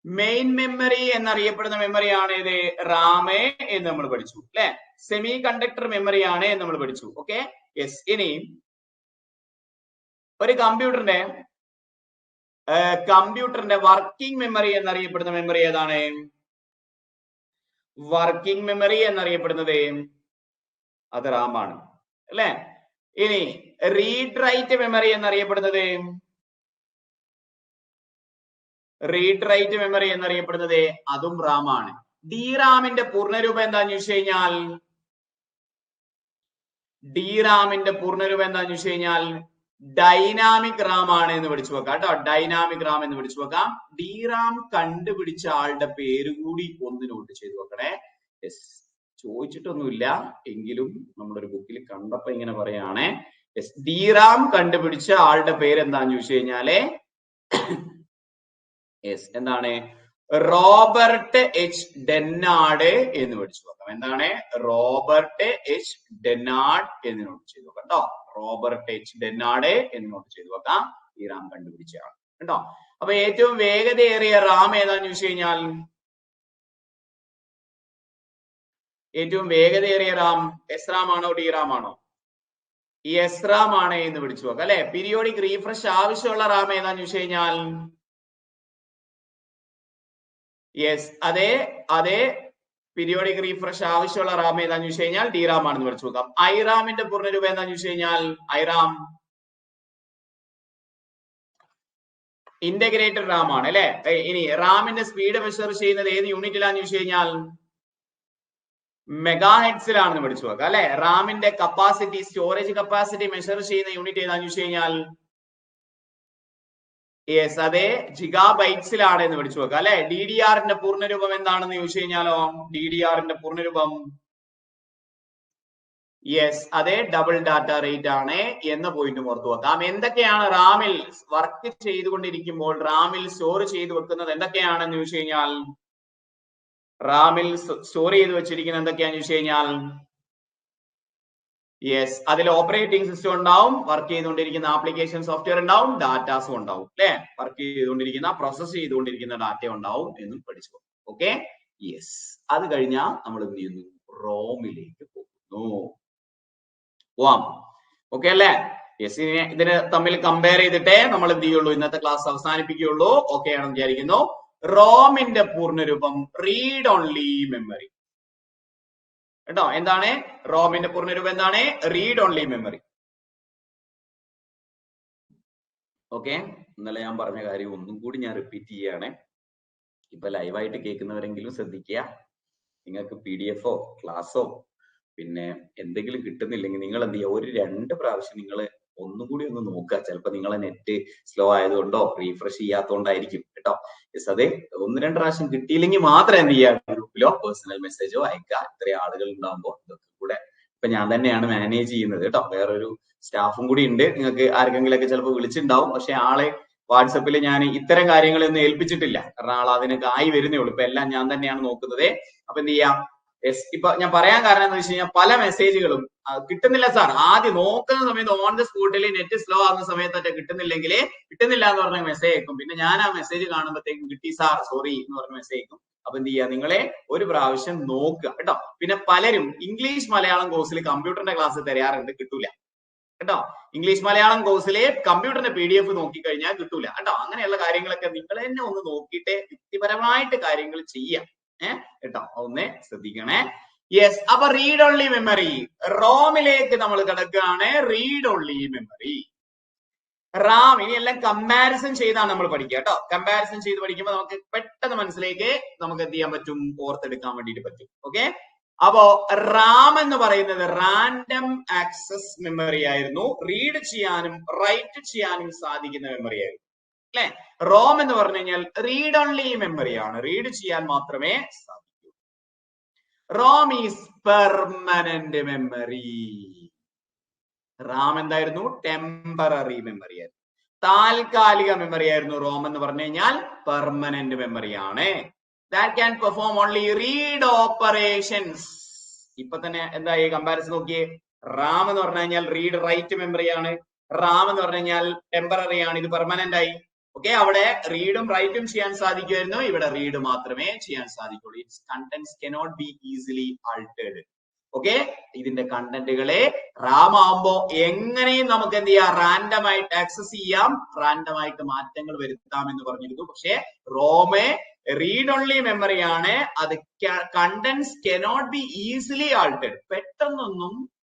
മെയിൻ മെമ്മറി എന്നറിയപ്പെടുന്ന മെമ്മറിയാണ് ഇത് റാമേ എന്ന് നമ്മൾ പഠിച്ചു അല്ലെ. സെമി കണ്ടക്ടർ മെമ്മറി ആണ് എന്ന് നമ്മൾ പഠിച്ചു. Okay, yes. ഇനി ഒരു കമ്പ്യൂട്ടറിന്റെ വർക്കിംഗ് മെമ്മറി എന്നറിയപ്പെടുന്ന മെമ്മറി ഏതാണ്? വർക്കിംഗ് മെമ്മറി എന്നറിയപ്പെടുന്നത് അത് റാം ആണ് അല്ലെ. ഇനി റീഡ് റൈറ്റ് മെമ്മറി എന്നറിയപ്പെടുന്നത് അതും റാം ആണ്. DRAMന്റെ പൂർണ്ണരൂപം എന്താന്ന് ചോദിച്ചു കഴിഞ്ഞാൽ ഡൈനാമിക് റാം ആണ് എന്ന് പഠിച്ചു വെക്കാം കേട്ടോ. ഡൈനാമിക് റാം എന്ന് പഠിച്ചു വെക്കാം. DRAM കണ്ടുപിടിച്ച ആളുടെ പേര് കൂടി ഒന്ന് നോട്ട് ചെയ്ത് വെക്കണേ. യെസ്, ചോദിച്ചിട്ടൊന്നുമില്ല എങ്കിലും നമ്മളൊരു ബുക്കിൽ കണ്ടപ്പോ ഇങ്ങനെ പറയാണ്. യെസ്, DRAM കണ്ടുപിടിച്ച ആളുടെ പേര് എന്താന്ന് ചോദിച്ചു കഴിഞ്ഞാല് യെസ് എന്താണ്, റോബർട്ട് എച്ച് ഡെന്നാർഡ് എന്ന് പഠിച്ചു നോക്കാം. എന്താണ്, റോബർട്ട് എച്ച് ഡെന്നാർഡ് എന്ന് നോട്ട് ചെയ്ത് നോക്കാം കേട്ടോ. റോബർട്ട് എച്ച് ഡെന്നാർഡ് എന്ന് നോട്ട് ചെയ്ത് നോക്കാം. DRAM കണ്ടുപിടിച്ച ആൾ കേട്ടോ. അപ്പൊ ഏറ്റവും വേഗതയേറിയ റാം ഏതാന്ന് ചോദിച്ചു കഴിഞ്ഞാൽ റാം SRAM ആണോ DRAM ആണോ? SRAM ആണ് എന്ന് പിടിച്ചു നോക്കാം അല്ലെ. പീരിയോഡിക് റീഫ്രഷ് ആവശ്യമുള്ള റാം ഏതാന്ന് ചോദിച്ചു കഴിഞ്ഞാൽ യെസ്, അതെ പീരിയോഡിക് റീഫ്രഷ് ആവശ്യമുള്ള റാം ഏതാന്ന് ചോദിച്ചു കഴിഞ്ഞാൽ DRAM ആണെന്ന് പഠിച്ചു നോക്കാം. ഐറാമിന്റെ പൂർണ്ണരൂപം എന്താന്ന് ചോദിച്ചു കഴിഞ്ഞാൽ ഐറാം ഇന്റഗ്രേറ്റഡ് റാം ആണ് അല്ലെ. ഇനി റാമിന്റെ സ്പീഡ് മെഷർ ചെയ്യുന്നത് ഏത് യൂണിറ്റിലാന്ന് ചോദിച്ചു കഴിഞ്ഞാൽ മെഗാ ഹെഡ്സിലാണെന്ന് പഠിച്ചു നോക്കാം അല്ലെ. റാമിന്റെ കപ്പാസിറ്റി, സ്റ്റോറേജ് കപ്പാസിറ്റി മെഷർ ചെയ്യുന്ന യൂണിറ്റ് ഏതാന്ന് ചോദിച്ചു കഴിഞ്ഞാൽ യെസ്, അതെ, ജിഗാബൈറ്റ്സിലാണ് എന്ന് പഠിച്ചു വെക്കുക അല്ലെ. DDR-ന്റെ പൂർണ്ണരൂപം എന്താണെന്ന് ചോദിച്ചു കഴിഞ്ഞാലോ, DDR-ന്റെ പൂർണ്ണരൂപം യെസ്, അതെ, ഡബിൾ ഡാറ്റ റേറ്റ് ആണ് എന്ന പോയിന്റ് ഓർത്തു വെക്കാം. എന്തൊക്കെയാണ് റാമിൽ വർക്ക് ചെയ്തുകൊണ്ടിരിക്കുമ്പോൾ റാമിൽ സ്റ്റോർ ചെയ്തു വെക്കുന്നത് എന്തൊക്കെയാണെന്ന് ചോദിച്ചു കഴിഞ്ഞാൽ, റാമിൽ സ്റ്റോർ ചെയ്ത് വെച്ചിരിക്കുന്നത് എന്തൊക്കെയാണെന്ന് ചോദിച്ചു കഴിഞ്ഞാൽ, യെസ്, അതിൽ ഓപ്പറേറ്റിംഗ് സിസ്റ്റം ഉണ്ടാവും, വർക്ക് ചെയ്തുകൊണ്ടിരിക്കുന്ന ആപ്ലിക്കേഷൻ സോഫ്റ്റ്വെയർ ഉണ്ടാവും, ഡാറ്റാസും ഉണ്ടാവും അല്ലെ. വർക്ക് ചെയ്തുകൊണ്ടിരിക്കുന്ന പ്രോസസ് ചെയ്തുകൊണ്ടിരിക്കുന്ന ഡാറ്റ ഉണ്ടാവും എന്നും പഠിച്ചു. Okay, yes. അത് കഴിഞ്ഞാൽ നമ്മൾ എന്ത് ചെയ്യുന്നു, റോമിലേക്ക് പോകുന്നു. ഓക്കെ അല്ലേ? യെസ്, ഇതിന് തമ്മിൽ കമ്പയർ ചെയ്തിട്ടേ നമ്മൾ എന്ത് ചെയ്യുള്ളൂ, ഇന്നത്തെ ക്ലാസ് അവസാനിപ്പിക്കുകയുള്ളൂ. ഓക്കെ ആണെന്ന് വിചാരിക്കുന്നു. റോമിന്റെ പൂർണ്ണരൂപം റീഡ് ഓൺലി മെമ്മറി കേട്ടോ. എന്താണ് റോമിന്റെ പൂർണ്ണരൂപം? എന്താണ്? Read only memory. ഓക്കെ, ഇന്നലെ ഞാൻ പറഞ്ഞ കാര്യം ഒന്നും കൂടി ഞാൻ റിപ്പീറ്റ് ചെയ്യാണ്. ഇപ്പൊ ലൈവായിട്ട് കേൾക്കുന്നവരെങ്കിലും ശ്രദ്ധിക്കുക. നിങ്ങൾക്ക് PDF-ഓ ക്ലാസ്സോ പിന്നെ എന്തെങ്കിലും കിട്ടുന്നില്ലെങ്കിൽ നിങ്ങൾ എന്ത് ചെയ്യുക, ഒരു 2 പ്രാവശ്യം നിങ്ങൾ ഒന്നുകൂടി ഒന്ന് നോക്കുക. ചിലപ്പോൾ നിങ്ങളെ നെറ്റ് സ്ലോ ആയതുകൊണ്ടോ റീഫ്രഷ് ചെയ്യാത്തതുകൊണ്ടായിരിക്കും കേട്ടോ. യെസ്, അതെ, 1-2 പ്രാവശ്യം കിട്ടിയില്ലെങ്കിൽ മാത്രം എന്ത് ചെയ്യുക, ഗ്രൂപ്പിലോ പേഴ്സണൽ മെസ്സേജോ അയക്കുക. ഇത്രയും ആളുകൾ ഉണ്ടാകുമ്പോൾ ഇതൊക്കെ കൂടെ ഇപ്പൊ ഞാൻ തന്നെയാണ് മാനേജ് ചെയ്യുന്നത് കേട്ടോ. വേറൊരു സ്റ്റാഫും കൂടി ഉണ്ട്. നിങ്ങൾക്ക് ആർക്കെങ്കിലും ഒക്കെ ചിലപ്പോൾ വിളിച്ചിട്ടുണ്ടാവും. പക്ഷെ ആളെ വാട്സപ്പിൽ ഞാൻ ഇത്തരം കാര്യങ്ങളൊന്നും ഏൽപ്പിച്ചിട്ടില്ല. കാരണം ആൾ അതിനൊക്കെ ആയി വരുന്നേ ഉള്ളൂ. ഇപ്പൊ എല്ലാം ഞാൻ തന്നെയാണ് നോക്കുന്നത്. അപ്പൊ എന്ത് ചെയ്യാം, ഇപ്പൊ ഞാൻ പറയാൻ കാരണം എന്ന് വെച്ച് കഴിഞ്ഞാൽ പല മെസ്സേജുകളും കിട്ടുന്നില്ല സാർ. ആദ്യം നോക്കുന്ന സമയത്ത് ഓൺ ദ സ്പോട്ടിൽ നെറ്റ് സ്ലോ ആകുന്ന സമയത്തൊക്കെ കിട്ടുന്നില്ല എന്ന് പറഞ്ഞ മെസ്സേജ് അയക്കും. പിന്നെ ഞാൻ ആ മെസ്സേജ് കാണുമ്പോഴത്തേക്കും കിട്ടി സാർ സോറി എന്ന് പറഞ്ഞ മെസ്സേജ് അയക്കും. അപ്പൊ എന്ത് ചെയ്യുക, നിങ്ങളെ ഒരു പ്രാവശ്യം നോക്കുക കേട്ടോ. പിന്നെ പലരും ഇംഗ്ലീഷ് മലയാളം കോഴ്സിൽ കമ്പ്യൂട്ടറിന്റെ ക്ലാസ് തരാറുണ്ട്, കിട്ടൂല കേട്ടോ. ഇംഗ്ലീഷ് മലയാളം കോഴ്സിലെ കമ്പ്യൂട്ടറിന്റെ PDF നോക്കിക്കഴിഞ്ഞാൽ കിട്ടൂല കേട്ടോ. അങ്ങനെയുള്ള കാര്യങ്ങളൊക്കെ നിങ്ങൾ തന്നെ ഒന്ന് നോക്കിയിട്ട് വ്യക്തിപരമായിട്ട് കാര്യങ്ങൾ ചെയ്യാം കേട്ടോ. ഒന്ന് ശ്രദ്ധിക്കണേ. യെസ്, അപ്പൊ റീഡ് ഓൺലി മെമ്മറി റോമിലേക്ക് നമ്മൾ കിടക്കുകയാണ്. Read only memory Ram. ഇനി എല്ലാം കമ്പാരിസൺ ചെയ്താണ് നമ്മൾ പഠിക്കുക കേട്ടോ. കമ്പാരിസൺ ചെയ്ത് പഠിക്കുമ്പോൾ നമുക്ക് പെട്ടെന്ന് മനസ്സിലേക്ക് നമുക്ക് എന്ത് ചെയ്യാൻ പറ്റും, ഓർത്തെടുക്കാൻ വേണ്ടിയിട്ട് പറ്റും. ഓക്കെ, അപ്പോ റാം എന്ന് പറയുന്നത് റാൻഡം ആക്സസ് മെമ്മറി ആയിരുന്നു. റീഡ് ചെയ്യാനും റൈറ്റ് ചെയ്യാനും സാധിക്കുന്ന മെമ്മറി ആയിരുന്നു അല്ലെ. റോം എന്ന് പറഞ്ഞു കഴിഞ്ഞാൽ റീഡ് ഓൺലി മെമ്മറിയാണ്, റീഡ് ചെയ്യാൻ മാത്രമേ സാധിക്കൂ. ROM is permanent memory. RAM എന്തായിരുന്നു? ടെമ്പററി മെമ്മറി ആയിരുന്നു, താൽക്കാലിക മെമ്മറി ആയിരുന്നു. റോം എന്ന് പറഞ്ഞു കഴിഞ്ഞാൽ permanent മെമ്മറിയാണ്. That can perform only read operations. ഇപ്പൊ തന്നെ എന്താ ഈ കമ്പാരിസൺ നോക്കിയേ. റാം എന്ന് പറഞ്ഞു കഴിഞ്ഞാൽ റീഡ് റൈറ്റ് മെമ്മറിയാണ്. റാം എന്ന് പറഞ്ഞു കഴിഞ്ഞാൽ ടെമ്പററി ആണ്, ഇത് പെർമനന്റ് ആയി. ഓക്കെ, അവിടെ റീഡും റൈറ്റും ചെയ്യാൻ സാധിക്കുമായിരുന്നു, ഇവിടെ റീഡ് മാത്രമേ ചെയ്യാൻ സാധിക്കുള്ളൂ. It's contents cannot be easily altered. Okay, ഇതിന്റെ കണ്ടന്റുകളെ റാം ആവുമ്പോ എങ്ങനെയും നമുക്ക് എന്ത് ചെയ്യാം, റാൻഡം ആയിട്ട് ആക്സസ് ചെയ്യാം, റാൻഡം ആയിട്ട് മാറ്റങ്ങൾ വരുത്താം എന്ന് പറഞ്ഞിരുന്നു. പക്ഷെ റോമ് റീഡ് ഓൺലി മെമ്മറിയാണ്. അത് contents cannot be easily altered. പെട്ടെന്നൊന്നും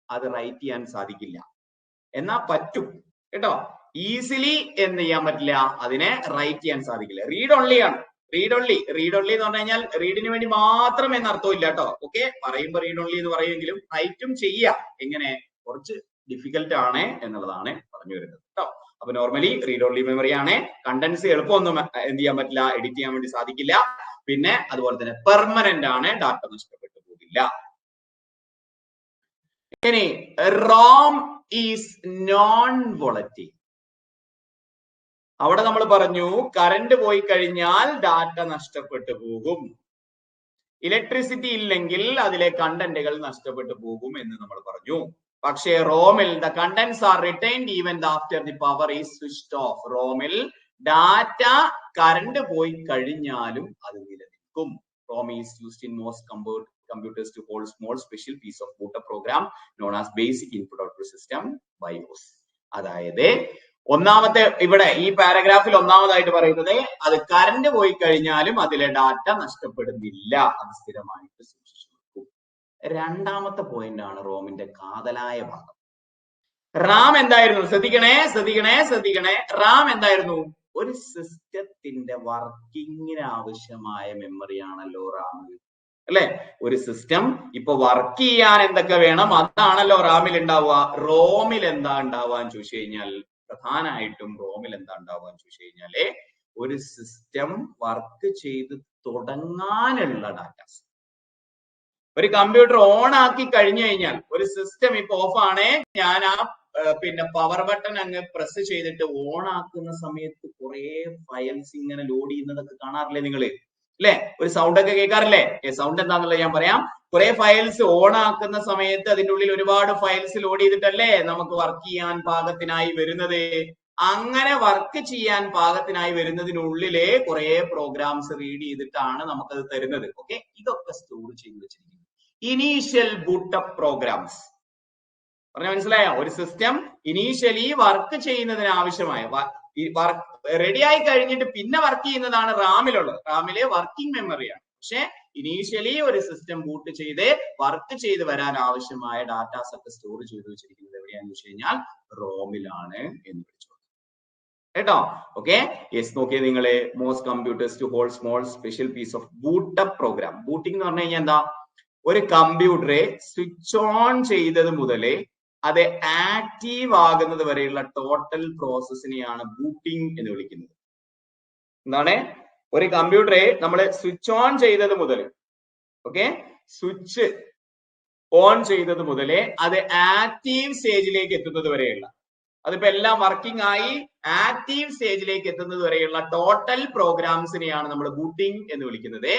അത് റൈറ്റ് ചെയ്യാൻ സാധിക്കില്ല. എന്നാ പറ്റും കേട്ടോ. ഈസിലി എന്ത് ചെയ്യാൻ പറ്റില്ല, അതിനെ റൈറ്റ് ചെയ്യാൻ സാധിക്കില്ല. റീഡ് ഓൺലി ആണ്. റീഡ് ഓൺലി എന്ന് പറഞ്ഞു കഴിഞ്ഞാൽ റീഡിന് വേണ്ടി മാത്രം എന്ന അർത്ഥമില്ല കേട്ടോ. ഓക്കെ, പറയുമ്പോ റീഡ് ഓൺലി എന്ന് പറയുമെങ്കിലും റൈറ്റും ചെയ്യാം. എങ്ങനെ, കുറച്ച് ഡിഫിക്കൽട്ട് ആണ് എന്നുള്ളതാണ് പറഞ്ഞു വരുന്നത് കേട്ടോ. അപ്പൊ നോർമലി റീഡ് ഓൺലി മെമ്മറി ആണ്. കണ്ടന്റ്സ് എളുപ്പമൊന്നും എന്ത് ചെയ്യാൻ പറ്റില്ല, എഡിറ്റ് ചെയ്യാൻ വേണ്ടി സാധിക്കില്ല. പിന്നെ അതുപോലെ തന്നെ പെർമനന്റ് ആണ്, ഡാറ്റ നഷ്ടപ്പെട്ടു പോകില്ല. ഇനി റോം ഈസ് നോൺ വോളറ്റൈൽ. അവിടെ നമ്മൾ പറഞ്ഞു കറണ്ട് പോയി കഴിഞ്ഞാൽ ഡാറ്റ നഷ്ടപ്പെട്ടു പോകും, ഇലക്ട്രിസിറ്റി ഇല്ലെങ്കിൽ അതിലെ കണ്ടന്റുകൾ നഷ്ടപ്പെട്ടു പോകും എന്ന് നമ്മൾ പറഞ്ഞു. പക്ഷേ റോമിൽ the contents are retained even after the power is switched off. റോമിൽ ഡാറ്റ കറണ്ട് പോയി കഴിഞ്ഞാലും അത് നിലനിൽക്കും. ROM is used in most computers to hold small special piece of boot program known as basic input output system BIOS. അതായത് ഒന്നാമത്തെ ഇവിടെ ഈ പാരഗ്രാഫിൽ ഒന്നാമതായിട്ട് പറയുന്നത് അത് കറണ്ട് പോയി കഴിഞ്ഞാലും അതിലെ ഡാറ്റ നഷ്ടപ്പെടുന്നില്ല, അത് സ്ഥിരമായിട്ട് സൂക്ഷിച്ചു വെക്കും. രണ്ടാമത്തെ പോയിന്റ് ആണ് റോമിന്റെ കാതലായ ഭാഗം. റാം എന്തായിരുന്നു? ശ്രദ്ധിക്കണേ. റാം എന്തായിരുന്നു? ഒരു സിസ്റ്റത്തിന്റെ വർക്കിങ്ങിന് ആവശ്യമായ മെമ്മറിയാണല്ലോ റാം അല്ലെ. ഒരു സിസ്റ്റം ഇപ്പൊ വർക്ക് ചെയ്യാൻ എന്തൊക്കെ വേണം അതാണല്ലോ റാമിൽ ഉണ്ടാവുക. റോമിൽ എന്താ ഉണ്ടാവുക എന്ന് ചോദിച്ചു കഴിഞ്ഞാൽ പ്രധാനമായിട്ടും റോമിൽ എന്താ ഉണ്ടാവുക എന്ന് ചോദിച്ചു കഴിഞ്ഞാല് ഒരു സിസ്റ്റം വർക്ക് ചെയ്ത് തുടങ്ങാനുള്ള ഡാറ്റാസ്. ഒരു കമ്പ്യൂട്ടർ ഓൺ ആക്കി കഴിഞ്ഞു കഴിഞ്ഞാൽ ഒരു സിസ്റ്റം ഇപ്പൊ ഓഫ് ആണേ, ഞാൻ ആ പിന്നെ പവർ ബട്ടൺ അങ്ങ് പ്രസ് ചെയ്തിട്ട് ഓൺ ആക്കുന്ന സമയത്ത് കുറെ ഫയൽസ് ഇങ്ങനെ ലോഡ് ചെയ്യുന്നതൊക്കെ കാണാറില്ലേ നിങ്ങള്? അല്ലെ? ഒരു സൗണ്ട് ഒക്കെ കേൾക്കാറില്ലേ? സൗണ്ട് എന്താന്നുള്ളത് ഞാൻ പറയാം. കുറെ ഫയൽസ് ഓൺ ആക്കുന്ന സമയത്ത് അതിന്റെ ഉള്ളിൽ ഒരുപാട് ഫയൽസ് ലോഡ് ചെയ്തിട്ടല്ലേ നമുക്ക് വർക്ക് ചെയ്യാൻ പാകത്തിനായി വരുന്നത്. അങ്ങനെ വർക്ക് ചെയ്യാൻ പാകത്തിനായി വരുന്നതിനുള്ളിലെ കുറെ പ്രോഗ്രാംസ് റീഡ് ചെയ്തിട്ടാണ് നമുക്കത് തരുന്നത്. ഓക്കെ, ഇതൊക്കെ സ്റ്റോർ ചെയ്ത് വെച്ചിരിക്കുന്നത് ഇനീഷ്യൽ ബൂട്ടപ്പ് പ്രോഗ്രാംസ്. പറഞ്ഞ മനസ്സിലായോ? ഒരു സിസ്റ്റം ഇനീഷ്യലി വർക്ക് ചെയ്യുന്നതിന് ആവശ്യമായ റെഡി ആയി കഴിഞ്ഞിട്ട് പിന്നെ വർക്ക് ചെയ്യുന്നതാണ് റാമിലുള്ളത്. റാമിലെ വർക്കിംഗ് മെമ്മറിയാണ്. പക്ഷെ ഇനീഷ്യലി ഒരു സിസ്റ്റം ബൂട്ട് ചെയ്ത് വർക്ക് ചെയ്ത് വരാൻ ആവശ്യമായ ഡാറ്റാസ് ഒക്കെ സ്റ്റോർ ചെയ്ത് വെച്ചിരിക്കുന്നത് എവിടെയാണെന്ന് വെച്ച് കഴിഞ്ഞാൽ റോമിലാണ് എന്ന് വിളിച്ചു കേട്ടോ. ഓക്കെ, യെസ്, നോക്കിയേ നിങ്ങള്. Most computers to hold small special piece of boot up program. Booting എന്ന് പറഞ്ഞു കഴിഞ്ഞാൽ എന്താ? ഒരു കമ്പ്യൂട്ടറെ സ്വിച്ച് ഓൺ ചെയ്തത് മുതലേ അത് ആക്റ്റീവ് ആകുന്നത് വരെയുള്ള ടോട്ടൽ പ്രോസസ്സിനെയാണ് ബൂട്ടിംഗ് എന്ന് വിളിക്കുന്നത്. എന്താണ്? ഒരു കമ്പ്യൂട്ടറെ നമ്മൾ സ്വിച്ച് ഓൺ ചെയ്തത് മുതൽ, ഓക്കെ, സ്വിച്ച് ഓൺ ചെയ്തത് മുതലേ അത് ആക്റ്റീവ് സ്റ്റേജിലേക്ക് എത്തുന്നത് വരെയുള്ള, അതിപ്പോ എല്ലാം വർക്കിംഗ് ആയി ആക്റ്റീവ് സ്റ്റേജിലേക്ക് എത്തുന്നത് വരെയുള്ള ടോട്ടൽ പ്രോഗ്രാംസിനെയാണ് നമ്മൾ ബൂട്ടിംഗ് എന്ന് വിളിക്കുന്നത്.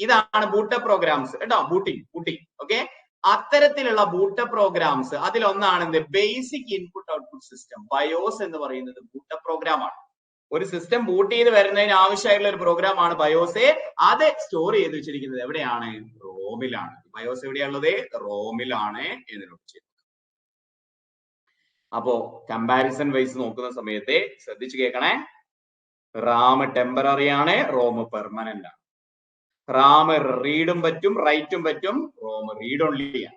ഇതാണ് ബൂട്ടപ്പ് പ്രോഗ്രാംസ് കേട്ടോ. ബൂട്ടിംഗ്. ഓക്കെ, അത്തരത്തിലുള്ള ബൂട്ടപ്പ് പ്രോഗ്രാംസ് അതിലൊന്നാണ് എന്ത്? Basic input output system. BIOS എന്ന് പറയുന്നത് ബൂട്ടപ്പ് പ്രോഗ്രാം ആണ്. ഒരു സിസ്റ്റം ബൂട്ട് ചെയ്ത് വരുന്നതിന് ആവശ്യമായിട്ടുള്ള ഒരു പ്രോഗ്രാം ആണ് ബയോസ്. അത് സ്റ്റോർ ചെയ്ത് വെച്ചിരിക്കുന്നത് എവിടെയാണ്? റോമിലാണ്. ബയോസ് എവിടെയാണുള്ളത്? റോമിലാണ് എന്ന്. അപ്പോ കമ്പാരിസൺ വൈസ് നോക്കുന്ന സമയത്ത് ശ്രദ്ധിച്ചു കേൾക്കണേ. റാം ടെമ്പററി ആണ്, റോം പെർമനന്റ് ആണ്. റാം റീഡും പറ്റും റൈറ്റും പറ്റും, റോം റീഡ് ഓൺലി ആണ്.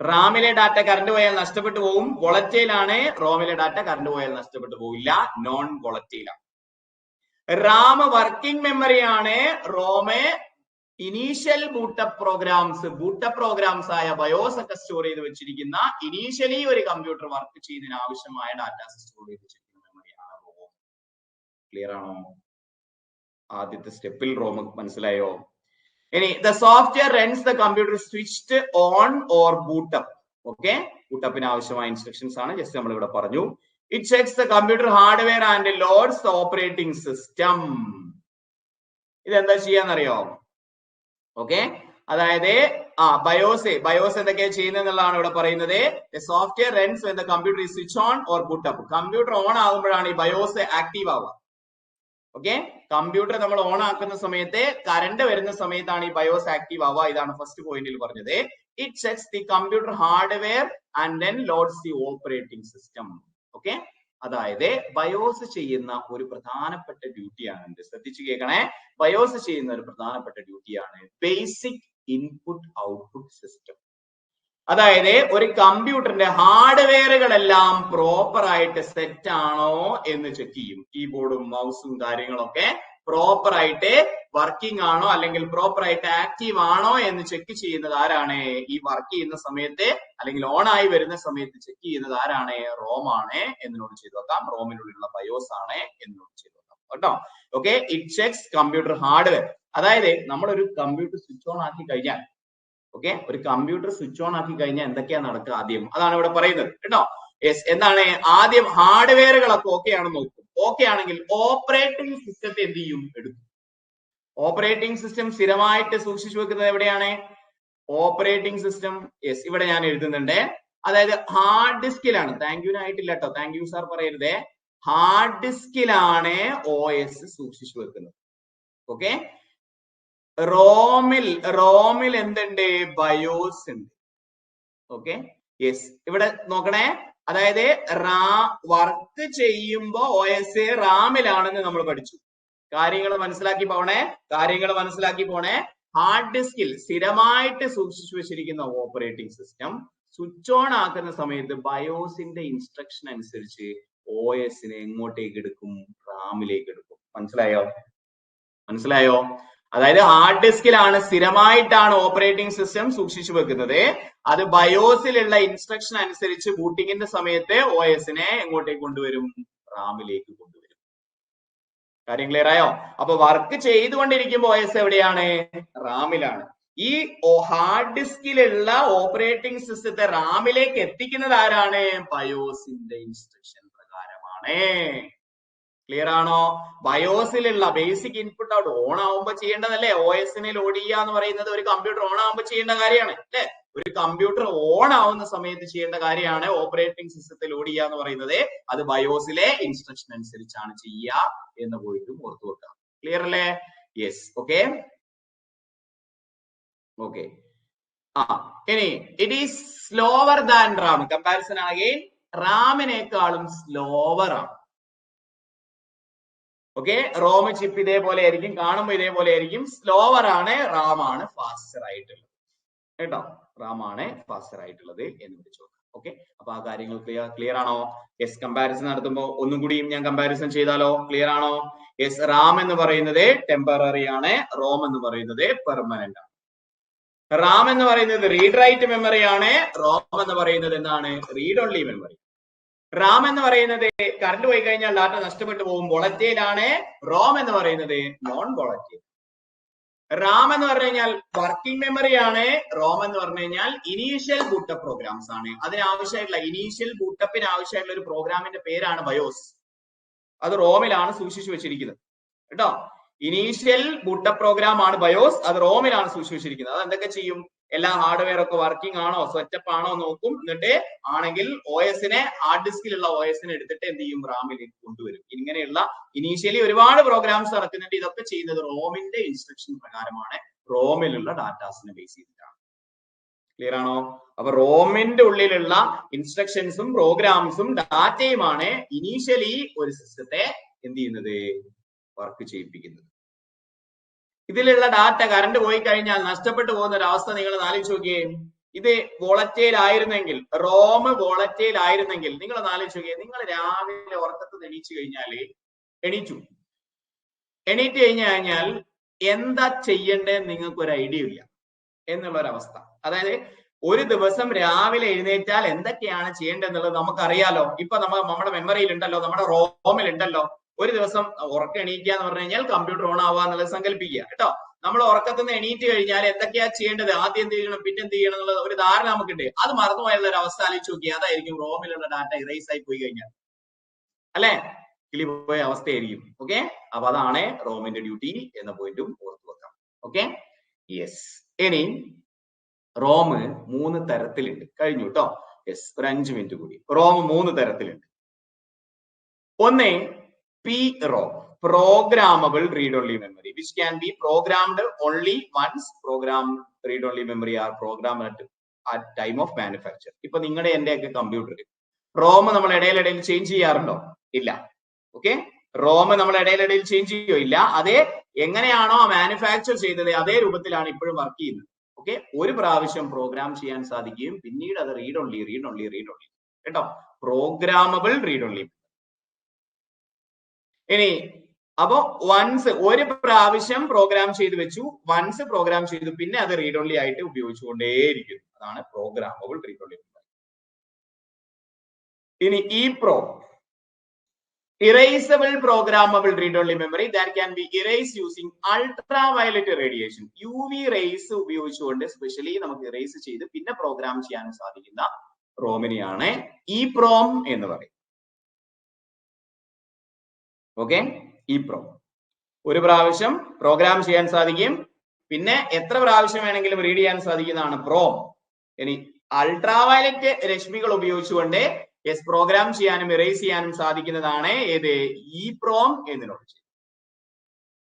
റാമിലെ ഡാറ്റ കറണ്ട് പോയാൽ നഷ്ടപ്പെട്ടു പോകും, വോളറ്റൈൽ ആണ്. റോമിലെ ഡാറ്റ കറണ്ട് പോയാൽ നഷ്ടപ്പെട്ടു പോവില്ല, നോൺ വോളറ്റൈൽ ആണ്. റാം വർക്കിംഗ് മെമ്മറി ആണ്, റോം ഇനീഷ്യൽ ബൂട്ടപ്പ് പ്രോഗ്രാംസ് ആയ ബയോസ് ഒക്കെ സ്റ്റോർ ചെയ്ത് വെച്ചിരിക്കുന്ന ഇനീഷ്യലി ഒരു കമ്പ്യൂട്ടർ വർക്ക് ചെയ്യുന്നതിന് ആവശ്യമായ ഡാറ്റാസ് സ്റ്റോർ ചെയ്ത് വെച്ചിരിക്കുന്ന മെമ്മറിയാണ് റോം. ക്ലിയർ ആണോ? ആദ്യത്തെ സ്റ്റെപ്പിൽ റോം മനസ്സിലായോ? ഇനി the software runs the computer switched on or boot up. Okay, ബൂട്ടപ്പിന് ആവശ്യമായ ഇൻസ്ട്രക്ഷൻസ് ആണ്, ജസ്റ്റ് നമ്മൾ ഇവിടെ പറഞ്ഞു. It checks the computer hardware and loads the operating system. ഇതെന്താ ചെയ്യാന്നറിയോ? ഓക്കെ, അതായത് ബയോസ് എന്തൊക്കെയാണ് ചെയ്യുന്നത് എന്നുള്ളതാണ് ഇവിടെ പറയുന്നത്. Software runs when the computer is switch on or boot-up. Computer on ആകുമ്പോഴാണ് ഈ ബയോസ് ആക്റ്റീവ് ആവുക. ഓക്കെ, കമ്പ്യൂട്ടർ നമ്മൾ ഓൺ ആക്കുന്ന സമയത്ത് കറണ്ട് വരുന്ന സമയത്താണ് ഈ ബയോസ് ആക്റ്റീവ് ആവുക. ഇതാണ് ഫസ്റ്റ് പോയിന്റിൽ പറഞ്ഞത്. It checks the computer hardware and then loads the operating system. Okay, അതായത് ബയോസ് ചെയ്യുന്ന ഒരു പ്രധാനപ്പെട്ട ഡ്യൂട്ടിയാണ്, ശ്രദ്ധിച്ചു കേൾക്കണേ, ബയോസ് ചെയ്യുന്ന ഒരു പ്രധാനപ്പെട്ട ഡ്യൂട്ടിയാണ് ബേസിക് ഇൻപുട്ട് ഔട്ട്പുട്ട് സിസ്റ്റം. അതായത് ഒരു കമ്പ്യൂട്ടറിന്റെ ഹാർഡ്വെയറുകളെല്ലാം പ്രോപ്പർ ആയിട്ട് സെറ്റ് ആണോ എന്ന് ചെക്ക് ചെയ്യും. കീബോർഡും മൗസും കാര്യങ്ങളൊക്കെ പ്രോപ്പർ ആയിട്ട് വർക്കിംഗ് ആണോ അല്ലെങ്കിൽ പ്രോപ്പർ ആയിട്ട് ആക്റ്റീവ് ആണോ എന്ന് ചെക്ക് ചെയ്യുന്നത് ആരാണ്? ഈ വർക്ക് ചെയ്യുന്ന സമയത്ത് അല്ലെങ്കിൽ ഓൺ ആയി വരുന്ന സമയത്ത് ചെക്ക് ചെയ്യുന്നത് ആരാണ്? റോം ആണ് എന്നോട് ചെയ്തു നോക്കാം. റോമിനുള്ളിലുള്ള ബയോസ് ആണ് എന്നോട് ചെയ്തു നോക്കാം കേട്ടോ. Okay, it checks computer hardware. അതായത് നമ്മളൊരു കമ്പ്യൂട്ടർ സ്വിച്ച് ഓൺ ആക്കി കഴിഞ്ഞാൽ, ഓക്കെ, ഒരു കമ്പ്യൂട്ടർ സ്വിച്ച് ഓൺ ആക്കി കഴിഞ്ഞാൽ എന്തൊക്കെയാ നടക്കുക ആദ്യം, അതാണ് ഇവിടെ പറയുന്നത് കേട്ടോ. യെസ്, എന്താണ്? ആദ്യം ഹാർഡ്വെയറുകളൊക്കെ ഓക്കെ ആണെന്ന് നോക്കും. ഓക്കെ ആണെങ്കിൽ ഓപ്പറേറ്റിംഗ് സിസ്റ്റത്തെ എന്ത് ചെയ്യും? എടുക്കും. ഓപ്പറേറ്റിംഗ് സിസ്റ്റം സ്ഥിരമായിട്ട് സൂക്ഷിച്ചു വെക്കുന്നത് എവിടെയാണ്? ഓപ്പറേറ്റിംഗ് സിസ്റ്റം, യെസ്, ഇവിടെ ഞാൻ എഴുതുന്നുണ്ട്. അതായത് ഹാർഡ് ഡിസ്കിലാണ്. താങ്ക് യു ആയിട്ടില്ല കേട്ടോ, താങ്ക് യു സാർ പറയരുതേ. ഹാർഡ് ഡിസ്കിലാണ് OS സൂക്ഷിച്ചു വെക്കുന്നത്. ഓക്കെ, റോമിൽ എന്തുണ്ട്? ബയോസ് ഉണ്ട്. ഓക്കെ, യെസ്, ഇവിടെ നോക്കണേ. അതായത് വർക്ക് ചെയ്യുമ്പോ OS റാമിലാണെന്ന് നമ്മൾ പഠിച്ചു. കാര്യങ്ങൾ മനസ്സിലാക്കി പോണേ. ഹാർഡ് ഡിസ്കിൽ സ്ഥിരമായിട്ട് സൂക്ഷിച്ചു വെച്ചിരിക്കുന്ന ഓപ്പറേറ്റിംഗ് സിസ്റ്റം സ്വിച്ച് ഓൺ ആക്കുന്ന സമയത്ത് ബയോസിന്റെ ഇൻസ്ട്രക്ഷൻ അനുസരിച്ച് OS എങ്ങോട്ടേക്ക് എടുക്കും? റാമിലേക്ക് എടുക്കും. മനസ്സിലായോ? അതായത് ഹാർഡ് ഡിസ്കിലാണ് സ്ഥിരമായിട്ടാണ് ഓപ്പറേറ്റിംഗ് സിസ്റ്റം സൂക്ഷിച്ചു വെക്കുന്നത്. അത് ബയോസിലുള്ള ഇൻസ്ട്രക്ഷൻ അനുസരിച്ച് ബൂട്ടിങ്ങിന്റെ സമയത്ത് OSനെ എങ്ങോട്ടേക്ക് കൊണ്ടുവരും? റാമിലേക്ക് കൊണ്ടുവരും. കാര്യം ക്ലിയർ ആയോ? അപ്പൊ വർക്ക് ചെയ്തുകൊണ്ടിരിക്കുമ്പോൾ OS എവിടെയാണ്? റാമിലാണ്. ഈ ഹാർഡ് ഡിസ്കിലുള്ള ഓപ്പറേറ്റിംഗ് സിസ്റ്റത്തെ റാമിലേക്ക് എത്തിക്കുന്നത് ആരാണ്? ബയോസിന്റെ ഇൻസ്ട്രക്ഷൻ പ്രകാരമാണ്. ക്ലിയർ ആണോ? ബയോസിലുള്ള ബേസിക് ഇൻപുട്ട് ഔട്ട് ഓൺ ആവുമ്പോ ചെയ്യേണ്ടതല്ലേ? OSനെ ലോഡ് ചെയ്യുക എന്ന് പറയുന്നത് ഒരു കമ്പ്യൂട്ടർ ഓൺ ആവുമ്പോ ചെയ്യേണ്ട കാര്യമാണ് അല്ലെ? ഒരു കമ്പ്യൂട്ടർ ഓൺ ആവുന്ന സമയത്ത് ചെയ്യേണ്ട കാര്യമാണ് ഓപ്പറേറ്റിംഗ് സിസ്റ്റത്തെ ലോഡ് ചെയ്യുക എന്ന് പറയുന്നത്. അത് ബയോസിലെ ഇൻസ്ട്രക്ഷൻ അനുസരിച്ചാണ് ചെയ്യുക എന്ന് പോയിട്ടും ഓർത്തു വെക്കാം. ക്ലിയർ അല്ലേ? യെസ്. Okay okay. ഇനി it is slower than RAM. Comparison ആകെ റാമിനേക്കാളും സ്ലോവർ ആണ്. ഓക്കെ, റോം ചിപ്പ് ഇതേപോലെ ആയിരിക്കും, കാണുമ്പോൾ ഇതേപോലെ ആയിരിക്കും. സ്ലോവർ ആണ്, റാം ആണ് ഫാസ്റ്റർ ആയിട്ടുള്ളത് കേട്ടോ. റാം ആണ് ഫാസ്റ്റർ ആയിട്ടുള്ളത് എന്ന് വിളിച്ചു. ഓക്കെ, അപ്പൊ ആ കാര്യങ്ങൾ ക്ലിയർ ആണോ? യെസ്. കമ്പാരിസൺ നടത്തുമ്പോൾ ഒന്നും കൂടിയും ഞാൻ കമ്പാരിസൺ ചെയ്താലോ? ക്ലിയർ ആണോ? യെസ്. റാം എന്ന് പറയുന്നത് ടെമ്പററി ആണ്, റോം എന്ന് പറയുന്നത് പെർമനന്റ് ആണ്. റാം എന്ന് പറയുന്നത് റീഡ് റൈറ്റ് മെമ്മറി ആണ്, റോം എന്ന് പറയുന്നത് എന്താണ്? Read only memory. റാം എന്ന് പറയുന്നത് കറണ്ട് പോയി കഴിഞ്ഞാൽ ഡാറ്റ നഷ്ടപ്പെട്ടു പോകും, വോളറ്റൈൽ ആണ്. റോം എന്ന് പറയുന്നത് നോൺ വോളറ്റൈൽ. റാം എന്ന് പറഞ്ഞു കഴിഞ്ഞാൽ വർക്കിംഗ് മെമ്മറി ആണ്, റോം എന്ന് പറഞ്ഞു കഴിഞ്ഞാൽ ഇനീഷ്യൽ ബൂട്ടപ്പ് പ്രോഗ്രാംസ് ആണ്. അതിനാവശ്യമായിട്ടുള്ള ഇനീഷ്യൽ ബൂട്ടപ്പിന് ആവശ്യമായിട്ടുള്ള ഒരു പ്രോഗ്രാമിന്റെ പേരാണ് ബയോസ്. അത് റോമിലാണ് സൂക്ഷിച്ചു വെച്ചിരിക്കുന്നത് കേട്ടോ. ഇനീഷ്യൽ ബൂട്ടപ്പ് പ്രോഗ്രാം ആണ് ബയോസ്, അത് റോമിലാണ് സൂക്ഷിച്ചു വെച്ചിരിക്കുന്നത്. അത് എന്തൊക്കെ ചെയ്യും? എല്ലാ ഹാർഡ്വെയർ ഒക്കെ വർക്കിംഗ് ആണോ, സെറ്റപ്പ് ആണോ നോക്കും. എന്നിട്ട് ആണെങ്കിൽ OSനെ, ഹാർഡ് ഡിസ്കിലുള്ള OSനെ എടുത്തിട്ട് എന്ത് ചെയ്യും? റാമിലേക്ക് കൊണ്ടുവരും. ഇങ്ങനെയുള്ള ഇനീഷ്യലി ഒരുപാട് പ്രോഗ്രാംസ് നടക്കുന്നുണ്ട്. ഇതൊക്കെ ചെയ്യുന്നത് റോമിന്റെ ഇൻസ്ട്രക്ഷൻ പ്രകാരമാണ്, റോമിലുള്ള ഡാറ്റാസിനെ ബേസ് ചെയ്തിട്ടാണ്. ക്ലിയർ ആണോ? അപ്പൊ റോമിന്റെ ഉള്ളിലുള്ള ഇൻസ്ട്രക്ഷൻസും പ്രോഗ്രാംസും ഡാറ്റയുമാണ് ഇനീഷ്യലി ഒരു സിസ്റ്റത്തെ എന്ത് ചെയ്യുന്നത്? വർക്ക് ചെയ്യിപ്പിക്കുന്നത്. ഇതിലുള്ള ഡാറ്റ കറണ്ട് പോയി കഴിഞ്ഞാൽ നഷ്ടപ്പെട്ടു പോകുന്ന ഒരു അവസ്ഥ നിങ്ങൾ ആലോചിച്ച് നോക്കിയേ. ഇത് വോളറ്റൈൽ ആയിരുന്നെങ്കിൽ, റോം വോളറ്റൈൽ ആയിരുന്നെങ്കിൽ നിങ്ങൾ ആലോചിച്ച് നോക്കിയേ. നിങ്ങൾ രാവിലെ ഉറക്കത്തിൽ എണീറ്റു കഴിഞ്ഞാൽ എന്താ ചെയ്യേണ്ടതെന്ന് നിങ്ങൾക്ക് ഒരു ഐഡിയ ഇല്ല എന്നുള്ളൊരവസ്ഥ. അതായത് ഒരു ദിവസം രാവിലെ എഴുന്നേറ്റാൽ എന്തൊക്കെയാണ് ചെയ്യേണ്ടതെന്നുള്ളത് നമുക്കറിയാലോ. ഇപ്പൊ നമ്മുടെ മെമ്മറിയിൽ ഉണ്ടല്ലോ, നമ്മുടെ റോമിൽ ഉണ്ടല്ലോ. ഒരു ദിവസം ഉറക്കം എണീക്കുക എന്ന് പറഞ്ഞു കഴിഞ്ഞാൽ കമ്പ്യൂട്ടർ ഓൺ ആവുക എന്നുള്ളത് സങ്കല്പിക്കുക കേട്ടോ. നമ്മൾ ഉറക്കത്തിൽ നിന്ന് എണീറ്റ് കഴിഞ്ഞാൽ എന്തൊക്കെയാ ചെയ്യേണ്ടത്, ആദ്യം എന്ത് ചെയ്യണം, പിന്നെ എന്ത് ചെയ്യണം എന്നുള്ള ഒരു ധാരണ നമുക്കുണ്ട്. അത് മറന്നുപോയുള്ള ഒരു അവസ്ഥ ആലോചിച്ച് നോക്കി. അതായിരിക്കും റോമിലുള്ള ഡാറ്റ ഇറേസ് ആയി പോയി കഴിഞ്ഞാൽ അല്ലെ, കിളി പോയ അവസ്ഥയായിരിക്കും. ഓക്കെ, അപ്പൊ അതാണ് റോമിന്റെ ഡ്യൂട്ടി എന്ന പോയിന്റും ഓർത്തു വെക്കാം. Okay, yes. ഇനി റോം 3 തരത്തിലുണ്ട്. കഴിഞ്ഞു കേട്ടോ. യെസ്, ഒരു 5 മിനിറ്റ് കൂടി. റോം 3 തരത്തിലുണ്ട്. ഒന്ന് PROM, programmable read-only memory, which can be programmed only once. Programmed read-only memory are programmed at time of manufacture. ഇപ്പൊ നിങ്ങളുടെ എന്റെ ഒക്കെ കമ്പ്യൂട്ടറിൽ റോം നമ്മൾ ഇടയിലിടയിൽ ചേഞ്ച് ചെയ്യാറുണ്ടോ? ഇല്ല. ഓക്കെ, റോം നമ്മൾ ഇടയിലിടയിൽ ചേഞ്ച് ചെയ്യോ? ഇല്ല. അതേ എങ്ങനെയാണോ മാനുഫാക്ചർ ചെയ്തത് അതേ രൂപത്തിലാണ് ഇപ്പോഴും വർക്ക് ചെയ്യുന്നത്. ഓക്കെ, ഒരു പ്രാവശ്യം പ്രോഗ്രാം ചെയ്യാൻ സാധിക്കുകയും പിന്നീട് അത് റീഡ് ഓൺലി കേട്ടോ. Programmable read only. ഇനി അപ്പോ ഒരു പ്രാവശ്യം പ്രോഗ്രാം ചെയ്ത് വെച്ചു, വൺസ് പ്രോഗ്രാം ചെയ്തു, പിന്നെ അത് റീഡ് ഓൺലി ആയിട്ട് ഉപയോഗിച്ചുകൊണ്ടേയിരിക്കുന്നു. അതാണ് പ്രോഗ്രാമബിൾ റീഡ് ഓൺലി. ഇനി EPROM, erasable programmable read only memory that can be erased using ultraviolet radiation. UV rays ഉപയോഗിച്ചുകൊണ്ട് സ്പെഷ്യലി നമുക്ക് ഇറേസ് ചെയ്ത് പിന്നെ പ്രോഗ്രാം ചെയ്യാൻ സാധിക്കുന്ന റോമിനെയാണ് EPROM എന്ന് പറയുന്നത്. ഓക്കെ, EPROM ഒരു പ്രാവശ്യം പ്രോഗ്രാം ചെയ്യാൻ സാധിക്കും, പിന്നെ എത്ര പ്രാവശ്യം വേണമെങ്കിലും റീഡ് ചെയ്യാൻ സാധിക്കുന്നതാണ് പ്രോം. ഇനി അൾട്രാവയലറ്റ് രശ്മികൾ ഉപയോഗിച്ചുകൊണ്ട് പ്രോഗ്രാം ചെയ്യാനും ഇറേസ് ചെയ്യാനും സാധിക്കുന്നതാണ് ഏത്? EPROM എന്നതിനോട്.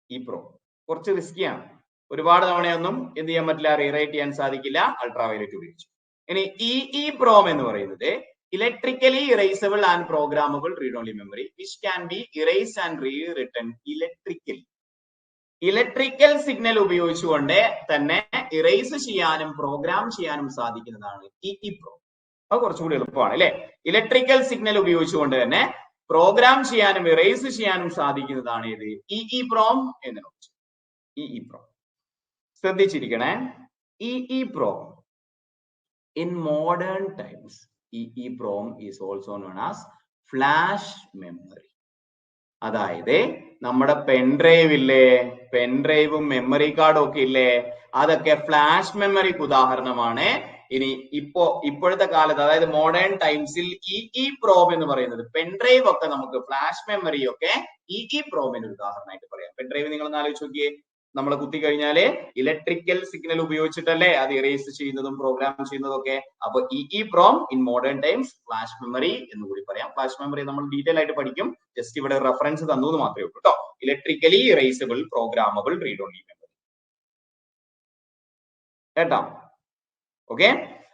EPROM കുറച്ച് റിസ്കിയാണ്, ഒരുപാട് തവണയൊന്നും എന്ത് ചെയ്യാൻ പറ്റില്ല, റീറൈറ്റ് ചെയ്യാൻ സാധിക്കില്ല അൾട്രാവയലറ്റ് ഉപയോഗിച്ചു. ഇനി EEPROM എന്ന് പറയുന്നത് electrically erasable and programmable read-only memory which can be erased and rewritten electrically. Electrical signal ഉപയോഗിച്ചുകൊണ്ട് തന്നെ ഇറേസ് ചെയ്യാനും പ്രോഗ്രാം ചെയ്യാനും സാധിക്കുന്നതാണ് EEPROM. അത് കുറച്ചുകൂടി എളുപ്പമാണ് അല്ലെ. ഇലക്ട്രിക്കൽ സിഗ്നൽ ഉപയോഗിച്ചുകൊണ്ട് തന്നെ പ്രോഗ്രാം ചെയ്യാനും ഇറേസ് ചെയ്യാനും സാധിക്കുന്നതാണ് ഇത് EEPROM എന്നതിനോട്. EEPROM. ശ്രദ്ധിച്ചിരിക്കണേ, EEPROM. In modern times, EEPROM is also known as flash memory. അതായത് നമ്മുടെ പെൻഡ്രൈവ് ഇല്ലേ, പെൻഡ്രൈവും മെമ്മറി കാർഡും ഒക്കെ ഇല്ലേ, അതൊക്കെ ഫ്ലാഷ് മെമ്മറിക്ക് ഉദാഹരണമാണ്. ഇനി ഇപ്പോഴത്തെ കാലത്ത്, അതായത് മോഡേൺ ടൈംസിൽ EEPROM എന്ന് പറയുന്നത്, പെൻഡ്രൈവ് ഒക്കെ നമുക്ക് ഫ്ലാഷ് മെമ്മറി ഒക്കെ EEPROMിന് ഉദാഹരണമായിട്ട് പറയാം. പെൻഡ്രൈവ് നിങ്ങൾ ഒന്ന് ആലോചിച്ച് നോക്കിയേ, നമ്മൾ കുത്തി കഴിഞ്ഞാല് ഇലക്ട്രിക്കൽ സിഗ്നൽ ഉപയോഗിച്ചിട്ടല്ലേ അത് ഇറേസ് ചെയ്യുന്നതും പ്രോഗ്രാം ചെയ്യുന്നതും ഒക്കെ. അപ്പൊ EEPROM in modern times flash memory എന്ന് കൂടി പറയാം. ഫ്ലാഷ് മെമ്മറി നമ്മൾ ഡീറ്റെയിൽ ആയിട്ട് പഠിക്കും, ജസ്റ്റ് ഇവിടെ റെഫറൻസ് തന്നു എന്ന് മാത്രമേ ഉള്ളൂ കേട്ടോ. Electrically erasable programmable read only memory കേട്ടോ. ഓക്കെ,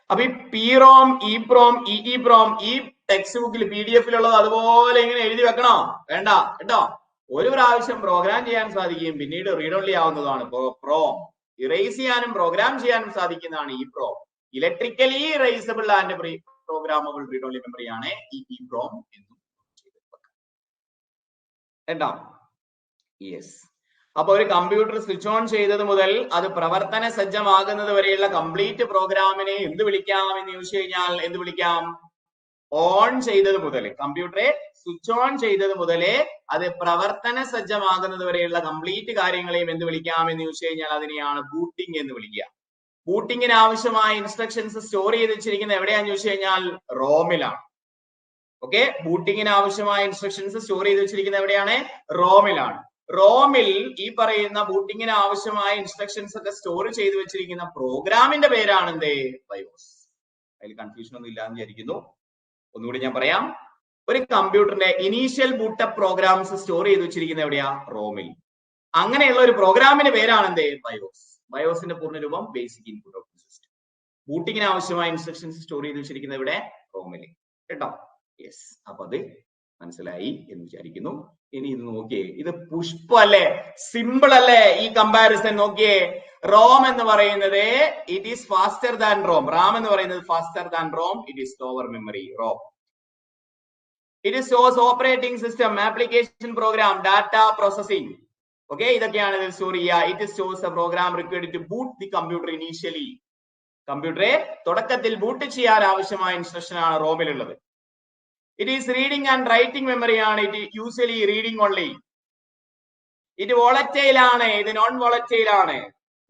അപ്പൊ ഈ PROM, EEPROM, EEPROM ഈ ടെക്സ്റ്റ് ബുക്കിൽ PDF-ലുള്ളത് അതുപോലെ ഇങ്ങനെ എഴുതി വെക്കണോ? വേണ്ട കേട്ടോ. ഒരു പ്രാവശ്യം പ്രോഗ്രാം ചെയ്യാൻ സാധിക്കും, പിന്നീട് റീഡ് ഓൺലി ആവുന്നതാണ് PROM. ഇറേസ് ചെയ്യാനും പ്രോഗ്രാം ചെയ്യാനും സാധിക്കുന്നതാണ് EEPROM. Electrically erasable and programmable read only memory ആണ് EEPROM എന്നും കേട്ടോ. യെസ്, അപ്പൊ ഒരു കമ്പ്യൂട്ടർ സ്വിച്ച് ഓൺ ചെയ്തത് മുതൽ അത് പ്രവർത്തന സജ്ജമാകുന്നത് വരെയുള്ള കംപ്ലീറ്റ് പ്രോഗ്രാമിനെ എന്ത് വിളിക്കാം എന്ന് ചോദിച്ചു കഴിഞ്ഞാൽ എന്ത് വിളിക്കാം? ഓൺ ചെയ്തത് മുതൽ, കമ്പ്യൂട്ടറെ സ്വിച്ച് ഓൺ ചെയ്തത് മുതലേ അത് പ്രവർത്തന സജ്ജമാകുന്നത് വരെയുള്ള കംപ്ലീറ്റ് കാര്യങ്ങളെയും എന്ത് വിളിക്കാം എന്ന് ചോദിച്ചു കഴിഞ്ഞാൽ അതിനെയാണ് ബൂട്ടിംഗ് എന്ന് വിളിക്കുക. ബൂട്ടിങ്ങിന് ആവശ്യമായ ഇൻസ്ട്രക്ഷൻസ് സ്റ്റോർ ചെയ്ത് വെച്ചിരിക്കുന്നത് എവിടെയാന്ന് ചോദിച്ചു കഴിഞ്ഞാൽ റോമിലാണ്. ഓക്കെ, ബൂട്ടിങ്ങിന് ആവശ്യമായ ഇൻസ്ട്രക്ഷൻസ് സ്റ്റോർ ചെയ്ത് വെച്ചിരിക്കുന്നത് എവിടെയാണ്? റോമിലാണ്. റോമിൽ ഈ പറയുന്ന ബൂട്ടിങ്ങിന് ആവശ്യമായ ഇൻസ്ട്രക്ഷൻസ് ഒക്കെ സ്റ്റോർ ചെയ്ത് വെച്ചിരിക്കുന്ന പ്രോഗ്രാമിന്റെ പേരാണ് എന്ത്? ബയോസ്. അതിൽ കൺഫ്യൂഷൻ ഒന്നും ഇല്ലാന്ന് വിചാരിക്കുന്നു. ഒന്നുകൂടി ഞാൻ പറയാം, ഒരു കമ്പ്യൂട്ടറിന്റെ ഇനീഷ്യൽ ബൂട്ടപ്പ് പ്രോഗ്രാംസ് സ്റ്റോർ ചെയ്ത് വെച്ചിരിക്കുന്നത് എവിടെയാ? റോമിൽ. അങ്ങനെയുള്ള ഒരു പ്രോഗ്രാമിന്റെ പേരാണ് എന്ത്? ബയോസ്. ബയോസിന്റെ പൂർണ്ണരൂപം ബേസിക് ഇൻപുട്ട് ഔട്ട്പുട്ട് സിസ്റ്റം. ബൂട്ടിങ്ങിന് ആവശ്യമായ ഇൻസ്ട്രക്ഷൻസ് സ്റ്റോർ ചെയ്ത് വെച്ചിരിക്കുന്നത് ഇവിടെ റോമിൽ കേട്ടോ. യെസ്, അപ്പൊ അത് മനസ്സിലായി എന്ന് വിചാരിക്കുന്നു. ഇനി ഇത് നോക്കിയേ, ഇത് പുഷ്പല്ലേ, സിമ്പിൾ അല്ലേ? ഈ കമ്പാരിസൺ നോക്കിയേ. റോം എന്ന് പറയുന്നത് it is faster than ROM. RAM എന്ന് പറയുന്നത് faster than ROM. It is slower memory. ROM it is stores operating system, application program, data processing. Okay, ഇതൊക്കെയാണ് ഇതിൽ സ്റ്റോർ ചെയ്യുക. It stores a program required to boot the computer initially. കമ്പ്യൂട്ടറെ തുടക്കത്തിൽ boot ചെയ്യാൻ ആവശ്യമായ instruction ആണ് റോമിലുള്ളത്. It is reading and writing memory ആണ്. It usually reading only. It volatile ആണ്, ഇത് non volatile ആണ്.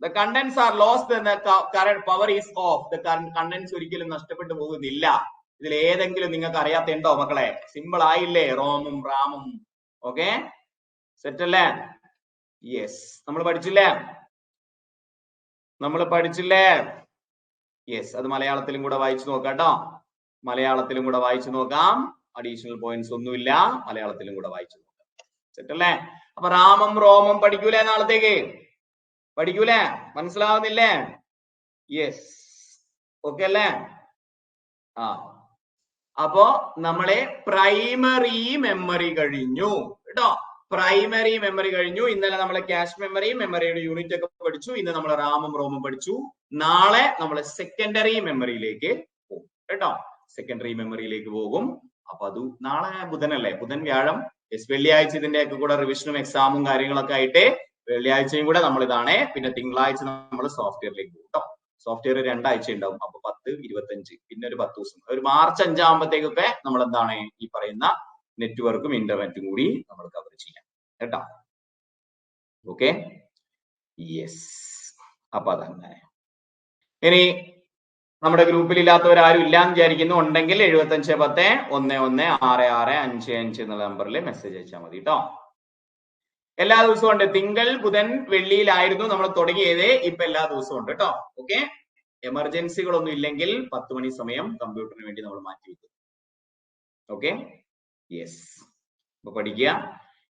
The contents are lost when the current power is off. The contents ഒരിക്കലും നഷ്ടപ്പെട്ടു പോകുന്നില്ല. ഇതിൽ ഏതെങ്കിലും നിങ്ങൾക്ക് അറിയാത്തുണ്ടോ മക്കളെ? സിമ്പിൾ ആയില്ലേ റോമും റാമും? ഓക്കെ, സെറ്റ് അല്ലേ? യെസ്, നമ്മൾ പഠിച്ചില്ലേ? യെസ്, അത് മലയാളത്തിലും കൂടെ വായിച്ചു നോക്കാം കേട്ടോ. മലയാളത്തിലും കൂടെ വായിച്ചു നോക്കാം. അഡീഷണൽ പോയിന്റ്സ് ഒന്നുമില്ല, മലയാളത്തിലും കൂടെ വായിച്ചു നോക്കാം. സെറ്റ് അല്ലേ? അപ്പൊ റാമും റോമും പഠിക്കൂലേ? നാളത്തേക്ക് പഠിക്കൂലേ? മനസ്സിലാവുന്നില്ലേ? യെസ്, ഓക്കെ അല്ലേ? അപ്പോ നമ്മളെ പ്രൈമറി മെമ്മറി കഴിഞ്ഞു കേട്ടോ. പ്രൈമറി മെമ്മറി കഴിഞ്ഞു. ഇന്നലെ നമ്മൾ ക്യാഷ് മെമ്മറിയുടെ യൂണിറ്റ് ഒക്കെ പഠിച്ചു. ഇന്ന് നമ്മൾ റാമും റോമും പഠിച്ചു. നാളെ നമ്മൾ സെക്കൻഡറി മെമ്മറിയിലേക്ക് പോകും കേട്ടോ. സെക്കൻഡറി മെമ്മറിയിലേക്ക് പോകും. അപ്പൊ അത് നാളെ ബുധനല്ലേ? ബുധൻ വ്യാഴം വെള്ളിയാഴ്ച ഇതിന്റെ ഒക്കെ കൂടെ റിവിഷനും എക്സാമും കാര്യങ്ങളൊക്കെ ആയിട്ട് വെള്ളിയാഴ്ചയും കൂടെ നമ്മൾ ഇതാണ്. പിന്നെ തിങ്കളാഴ്ച നമ്മൾ സോഫ്റ്റ്വെയറിലേക്ക് പോകും കേട്ടോ. സോഫ്റ്റ്വെയർ 2 ആഴ്ച ഉണ്ടാവും. അപ്പൊ 10, 25 പിന്നെ ഒരു 10 ദിവസം. ഒരു മാർച്ച് 5 ആകുമ്പോഴത്തേക്കൊക്കെ നമ്മൾ എന്താണ് ഈ പറയുന്ന നെറ്റ്വർക്കും ഇന്റർനെറ്റും കൂടി നമ്മൾ കവർ ചെയ്യാം കേട്ടോ. Okay, yes. അപ്പൊ അതങ്ങനെ. ഇനി നമ്മുടെ ഗ്രൂപ്പിൽ ഇല്ലാത്തവരാരും ഇല്ലാന്ന് വിചാരിക്കുന്നു. ഉണ്ടെങ്കിൽ 7510116655 എന്നുള്ള നമ്പറിൽ മെസ്സേജ് അയച്ചാൽ മതി കേട്ടോ. എല്ലാ ദിവസവും ഉണ്ട്. തിങ്കൾ, ബുധൻ, വെള്ളിയിലായിരുന്നു നമ്മൾ തുടങ്ങിയത്. ഇപ്പൊ എല്ലാ ദിവസവും ഉണ്ട് കേട്ടോ. ഓക്കെ, എമർജൻസികളൊന്നും ഇല്ലെങ്കിൽ 10 മണി സമയം കമ്പ്യൂട്ടറിന് വേണ്ടി നമ്മൾ മാറ്റി വെക്കും. Okay, yes. അപ്പൊ പഠിക്കുക.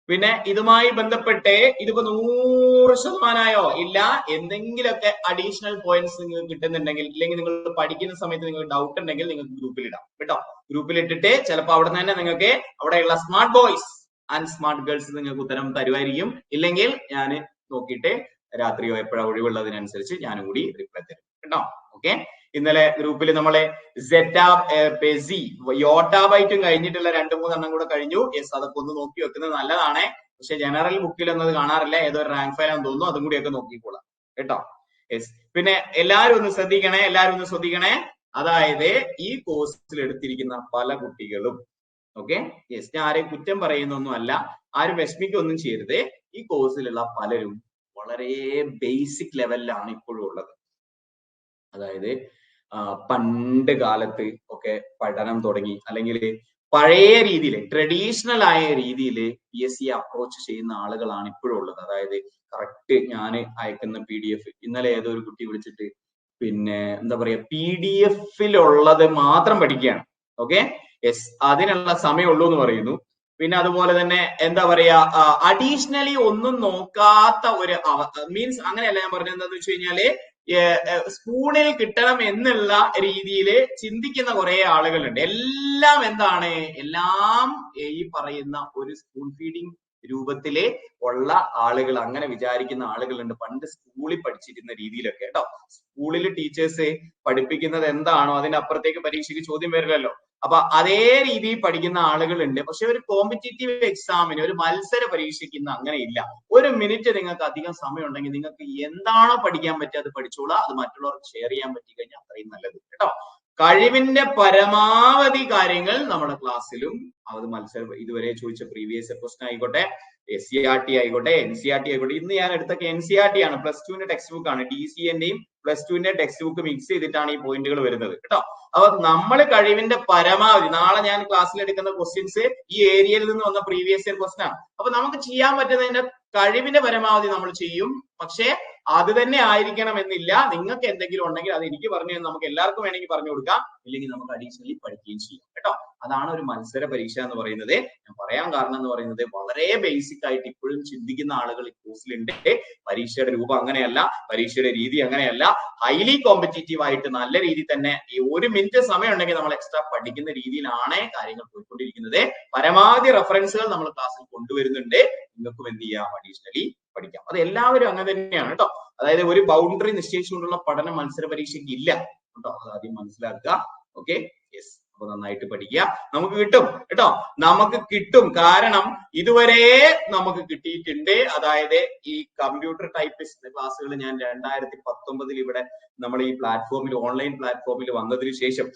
പിന്നെ ഇതുമായി ബന്ധപ്പെട്ട് ഇതിപ്പോ 100% ഇല്ല, എന്തെങ്കിലുമൊക്കെ അഡീഷണൽ പോയിന്റ്സ് നിങ്ങൾക്ക് കിട്ടുന്നുണ്ടെങ്കിൽ, ഇല്ലെങ്കിൽ നിങ്ങൾ പഠിക്കുന്ന സമയത്ത് നിങ്ങൾക്ക് ഡൗട്ട് ഉണ്ടെങ്കിൽ നിങ്ങൾക്ക് ഗ്രൂപ്പിൽ ഇടാം കേട്ടോ. ഗ്രൂപ്പിൽ ഇട്ടിട്ട് ചിലപ്പോൾ അവിടെ തന്നെ നിങ്ങൾക്ക് അവിടെയുള്ള smart boys and smart girls നിങ്ങൾക്ക് ഉത്തരം തരുമായിരിക്കും. ഇല്ലെങ്കിൽ ഞാൻ നോക്കിയിട്ട് രാത്രിയോ എപ്പോഴാ ഒഴിവുള്ളതിനനുസരിച്ച് ഞാനും കൂടി റിപ്ലൈ തരും കേട്ടോ. ഓക്കെ, ഇന്നലെ ഗ്രൂപ്പിൽ നമ്മളെ യോട്ടാബൈറ്റും കഴിഞ്ഞിട്ടുള്ള 2-3 എണ്ണം കൂടെ കഴിഞ്ഞു. യെസ്, അതൊക്കെ ഒന്ന് നോക്കി വെക്കുന്നത് നല്ലതാണ്. പക്ഷെ ജനറൽ ബുക്കിലൊന്നും അത് കാണാറില്ല. ഏതോ റാങ്ക് ഫയൽ ആണെന്ന് തോന്നുന്നു. അതും കൂടിയൊക്കെ നോക്കിക്കോളാം കേട്ടോ. യെസ്. പിന്നെ എല്ലാരും ഒന്ന് ശ്രദ്ധിക്കണേ. അതായത് ഈ കോഴ്സിൽ എടുത്തിരിക്കുന്ന പല കുട്ടികളും ഓക്കെ, യെസ്, ഞാൻ ആരെയും കുറ്റം പറയുന്നൊന്നും അല്ല, ആരും വിഷമിക്കൊന്നും ചെയ്യരുത്. ഈ കോഴ്സിലുള്ള പലരും വളരെ ബേസിക് ലെവലിലാണ് ഇപ്പോഴും ഉള്ളത്. അതായത് പണ്ട് കാലത്ത് ഒക്കെ പഠനം തുടങ്ങി, അല്ലെങ്കിൽ പഴയ രീതിയിൽ ട്രഡീഷണൽ ആയ രീതിയിൽ PSC അപ്രോച്ച് ചെയ്യുന്ന ആളുകളാണ് ഇപ്പോഴും ഉള്ളത്. അതായത് കറക്റ്റ് ഞാൻ അയക്കുന്ന PDF, ഇന്നലെ ഏതോ ഒരു കുട്ടി വിളിച്ചിട്ട് പിന്നെ എന്താ പറയാ PDF-ലുള്ളത് മാത്രം പഠിക്കുകയാണ്. ഓക്കെ, യെസ്, അതിനുള്ള സമയമുള്ളൂ എന്ന് പറയുന്നു. പിന്നെ അതുപോലെ തന്നെ എന്താ പറയാ അഡീഷണലി ഒന്നും നോക്കാത്ത ഒരു മീൻസ് അങ്ങനെയല്ല ഞാൻ പറഞ്ഞത്. എന്താന്ന് വെച്ച് കഴിഞ്ഞാല് സ്പൂണിൽ കിട്ടണം എന്നുള്ള രീതിയിൽ ചിന്തിക്കുന്ന കുറെ ആളുകളുണ്ട്. എല്ലാം എന്താണ്, എല്ലാം ഈ പറയുന്ന ഒരു സ്പൂൺ ഫീഡിങ് രൂപത്തില് ഉള്ള ആളുകൾ, അങ്ങനെ വിചാരിക്കുന്ന ആളുകളുണ്ട്. പണ്ട് സ്കൂളിൽ പഠിച്ചിരുന്ന രീതിയിലൊക്കെ കേട്ടോ. സ്കൂളിൽ ടീച്ചേഴ്സ് പഠിപ്പിക്കുന്നത് എന്താണോ അതിന്റെ അപ്പുറത്തേക്ക് പരീക്ഷയ്ക്ക് ചോദ്യം വരില്ലല്ലോ. അപ്പൊ അതേ രീതിയിൽ പഠിക്കുന്ന ആളുകളുണ്ട്. പക്ഷെ ഒരു കോമ്പറ്റേറ്റീവ് എക്സാമിന്, ഒരു മത്സര പരീക്ഷയ്ക്ക് ഇന്ന് അങ്ങനെ ഇല്ല. ഒരു മിനിറ്റ് നിങ്ങൾക്ക് അധികം സമയം ഉണ്ടെങ്കിൽ നിങ്ങൾക്ക് എന്താണോ പഠിക്കാൻ പറ്റുക അത് പഠിച്ചോളാം. അത് മറ്റുള്ളവർക്ക് ഷെയർ ചെയ്യാൻ പറ്റി കഴിഞ്ഞാൽ അത്രയും നല്ലത് കേട്ടോ. കഴിവിന്റെ പരമാവധി കാര്യങ്ങൾ നമ്മുടെ ക്ലാസ്സിലും, അത് മത്സരം ഇതുവരെ ചോദിച്ച പ്രീവിയസ് ക്വസ്റ്റൻ ആയിക്കോട്ടെ, SCERT ആയിക്കോട്ടെ, NCERT ആയിക്കോട്ടെ. ഇന്ന് ഞാൻ എടുത്തൊക്കെ NCERT ആണ്, +2 ടെക്സ്റ്റ് ബുക്ക് ആണ്. DCന്റെയും +2 ടെക്സ്റ്റ് ബുക്ക് മിക്സ് ചെയ്തിട്ടാണ് ഈ പോയിന്റുകൾ വരുന്നത് കേട്ടോ. അപ്പൊ നമ്മൾ കഴിവിന്റെ പരമാവധി, നാളെ ഞാൻ ക്ലാസ്സിൽ എടുക്കുന്ന ക്വസ്റ്റ്യൻസ് ഈ ഏരിയയിൽ നിന്ന് വന്ന പ്രീവിയസ് ഇയർ ക്വസ്റ്റൻ ആണ്. അപ്പൊ നമുക്ക് ചെയ്യാൻ പറ്റുന്നതിന്റെ കഴിവിന്റെ പരമാവധി നമ്മൾ ചെയ്യും. പക്ഷെ അത് തന്നെ ആയിരിക്കണം എന്നില്ല. നിങ്ങൾക്ക് എന്തെങ്കിലും ഉണ്ടെങ്കിൽ അത് എനിക്ക് പറഞ്ഞു, നമുക്ക് എല്ലാവർക്കും വേണമെങ്കിൽ പറഞ്ഞു കൊടുക്കാം. ഇല്ലെങ്കിൽ നമുക്ക് അഡീഷണലി പഠിക്കുകയും ചെയ്യാം കേട്ടോ. അതാണ് ഒരു മത്സര പരീക്ഷ എന്ന് പറയുന്നത്. ഞാൻ പറയാൻ കാരണം എന്ന് പറയുന്നത് വളരെ ബേസിക് ആയിട്ട് ഇപ്പോഴും ചിന്തിക്കുന്ന ആളുകൾ ഈ കോഴ്സിലുണ്ട്. പരീക്ഷയുടെ രൂപം അങ്ങനെയല്ല, പരീക്ഷയുടെ രീതി അങ്ങനെയല്ല. ഹൈലി കോമ്പറ്റീറ്റീവ് ആയിട്ട് നല്ല രീതിയിൽ തന്നെ ഈ ഒരു മിനിറ്റ് സമയം ഉണ്ടെങ്കിൽ നമ്മൾ എക്സ്ട്രാ പഠിക്കുന്ന രീതിയിലാണ് കാര്യങ്ങൾ പോയിക്കൊണ്ടിരിക്കുന്നത്. പരമാവധി റെഫറൻസുകൾ നമ്മൾ ക്ലാസ്സിൽ കൊണ്ടുവരുന്നുണ്ട്. നിങ്ങൾക്കും എന്ത് ചെയ്യാം, അഡീഷണലി പഠിക്കാം. അത് എല്ലാവരും അങ്ങനെ തന്നെയാണ് കേട്ടോ. അതായത് ഒരു ബൗണ്ടറി നിശ്ചയിച്ചുകൊണ്ടുള്ള പഠനം മത്സര പരീക്ഷയ്ക്ക് ഇല്ല കേട്ടോ. അത് ആദ്യം മനസ്സിലാക്കുക. Okay, yes. അപ്പൊ നന്നായിട്ട് പഠിക്കുക. നമുക്ക് കിട്ടും കേട്ടോ, നമുക്ക് കിട്ടും. കാരണം ഇതുവരെ നമുക്ക് കിട്ടിയിട്ടുണ്ട്. അതായത് ഈ കമ്പ്യൂട്ടർ ടൈപ്പിസ്റ്റ് ക്ലാസ്സുകൾ ഞാൻ 2019 ഇവിടെ നമ്മൾ ഈ പ്ലാറ്റ്ഫോമിൽ, ഓൺലൈൻ പ്ലാറ്റ്ഫോമിൽ വന്നതിന് ശേഷം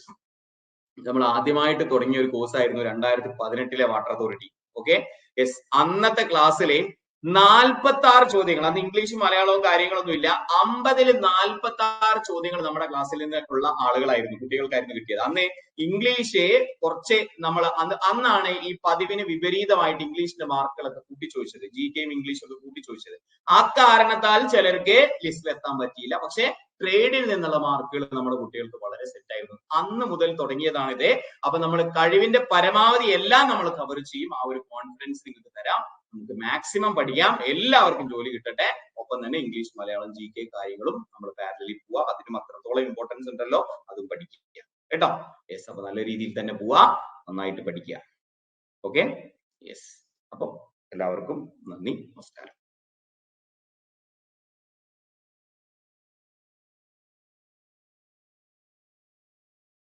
നമ്മൾ ആദ്യമായിട്ട് തുടങ്ങിയ ഒരു കോഴ്സ് ആയിരുന്നു 2018 വാട്ടർ അതോറിറ്റി. Okay, yes. അന്നത്തെ ക്ലാസ്സിലെ 46 ചോദ്യങ്ങൾ, അന്ന് ഇംഗ്ലീഷും മലയാളവും കാര്യങ്ങളൊന്നും ഇല്ല, 50-ൽ 46 ചോദ്യങ്ങൾ നമ്മുടെ ക്ലാസ്സിൽ നിന്നുള്ള ആളുകളായിരുന്നു, കുട്ടികൾക്കായിരുന്നു കിട്ടിയത്. അന്ന് ഇംഗ്ലീഷ് കുറച്ച് നമ്മൾ അന്നാണ് ഈ പതിവിന് വിപരീതമായിട്ട് ഇംഗ്ലീഷിന്റെ മാർക്കുകളൊക്കെ കൂട്ടിച്ചോദിച്ചത്, GKയും ഇംഗ്ലീഷും ഒക്കെ കൂട്ടിച്ചോദിച്ചത്. ആ കാരണത്താൽ ചിലർക്ക് ലിസ്റ്റിൽ എത്താൻ പറ്റിയില്ല. പക്ഷെ ട്രേഡിൽ നിന്നുള്ള മാർക്കുകൾ നമ്മുടെ കുട്ടികൾക്ക് വളരെ സെറ്റ് ആയിരുന്നു. അന്ന് മുതൽ തുടങ്ങിയതാണിത്. അപ്പൊ നമ്മൾ കഴിവിന്റെ പരമാവധി എല്ലാം നമ്മൾ കവർ ചെയ്യും. ആ ഒരു കോൺഫിഡൻസ് നിങ്ങൾക്ക് തരാം. നമുക്ക് മാക്സിമം പഠിക്കാം. എല്ലാവർക്കും ജോലി കിട്ടട്ടെ. ഒപ്പം തന്നെ ഇംഗ്ലീഷ്, മലയാളം, GK കാര്യങ്ങളും നമ്മൾ പാരലലി പോവാ. അതിനും അത്രത്തോളം ഇമ്പോർട്ടൻസ് ഉണ്ടല്ലോ, അതും പഠിക്കുക കേട്ടോ. യെസ്. അപ്പൊ നല്ല രീതിയിൽ തന്നെ പോവാ, നന്നായിട്ട് പഠിക്കുക. Okay, yes. അപ്പൊ എല്ലാവർക്കും നന്ദി, നമസ്കാരം.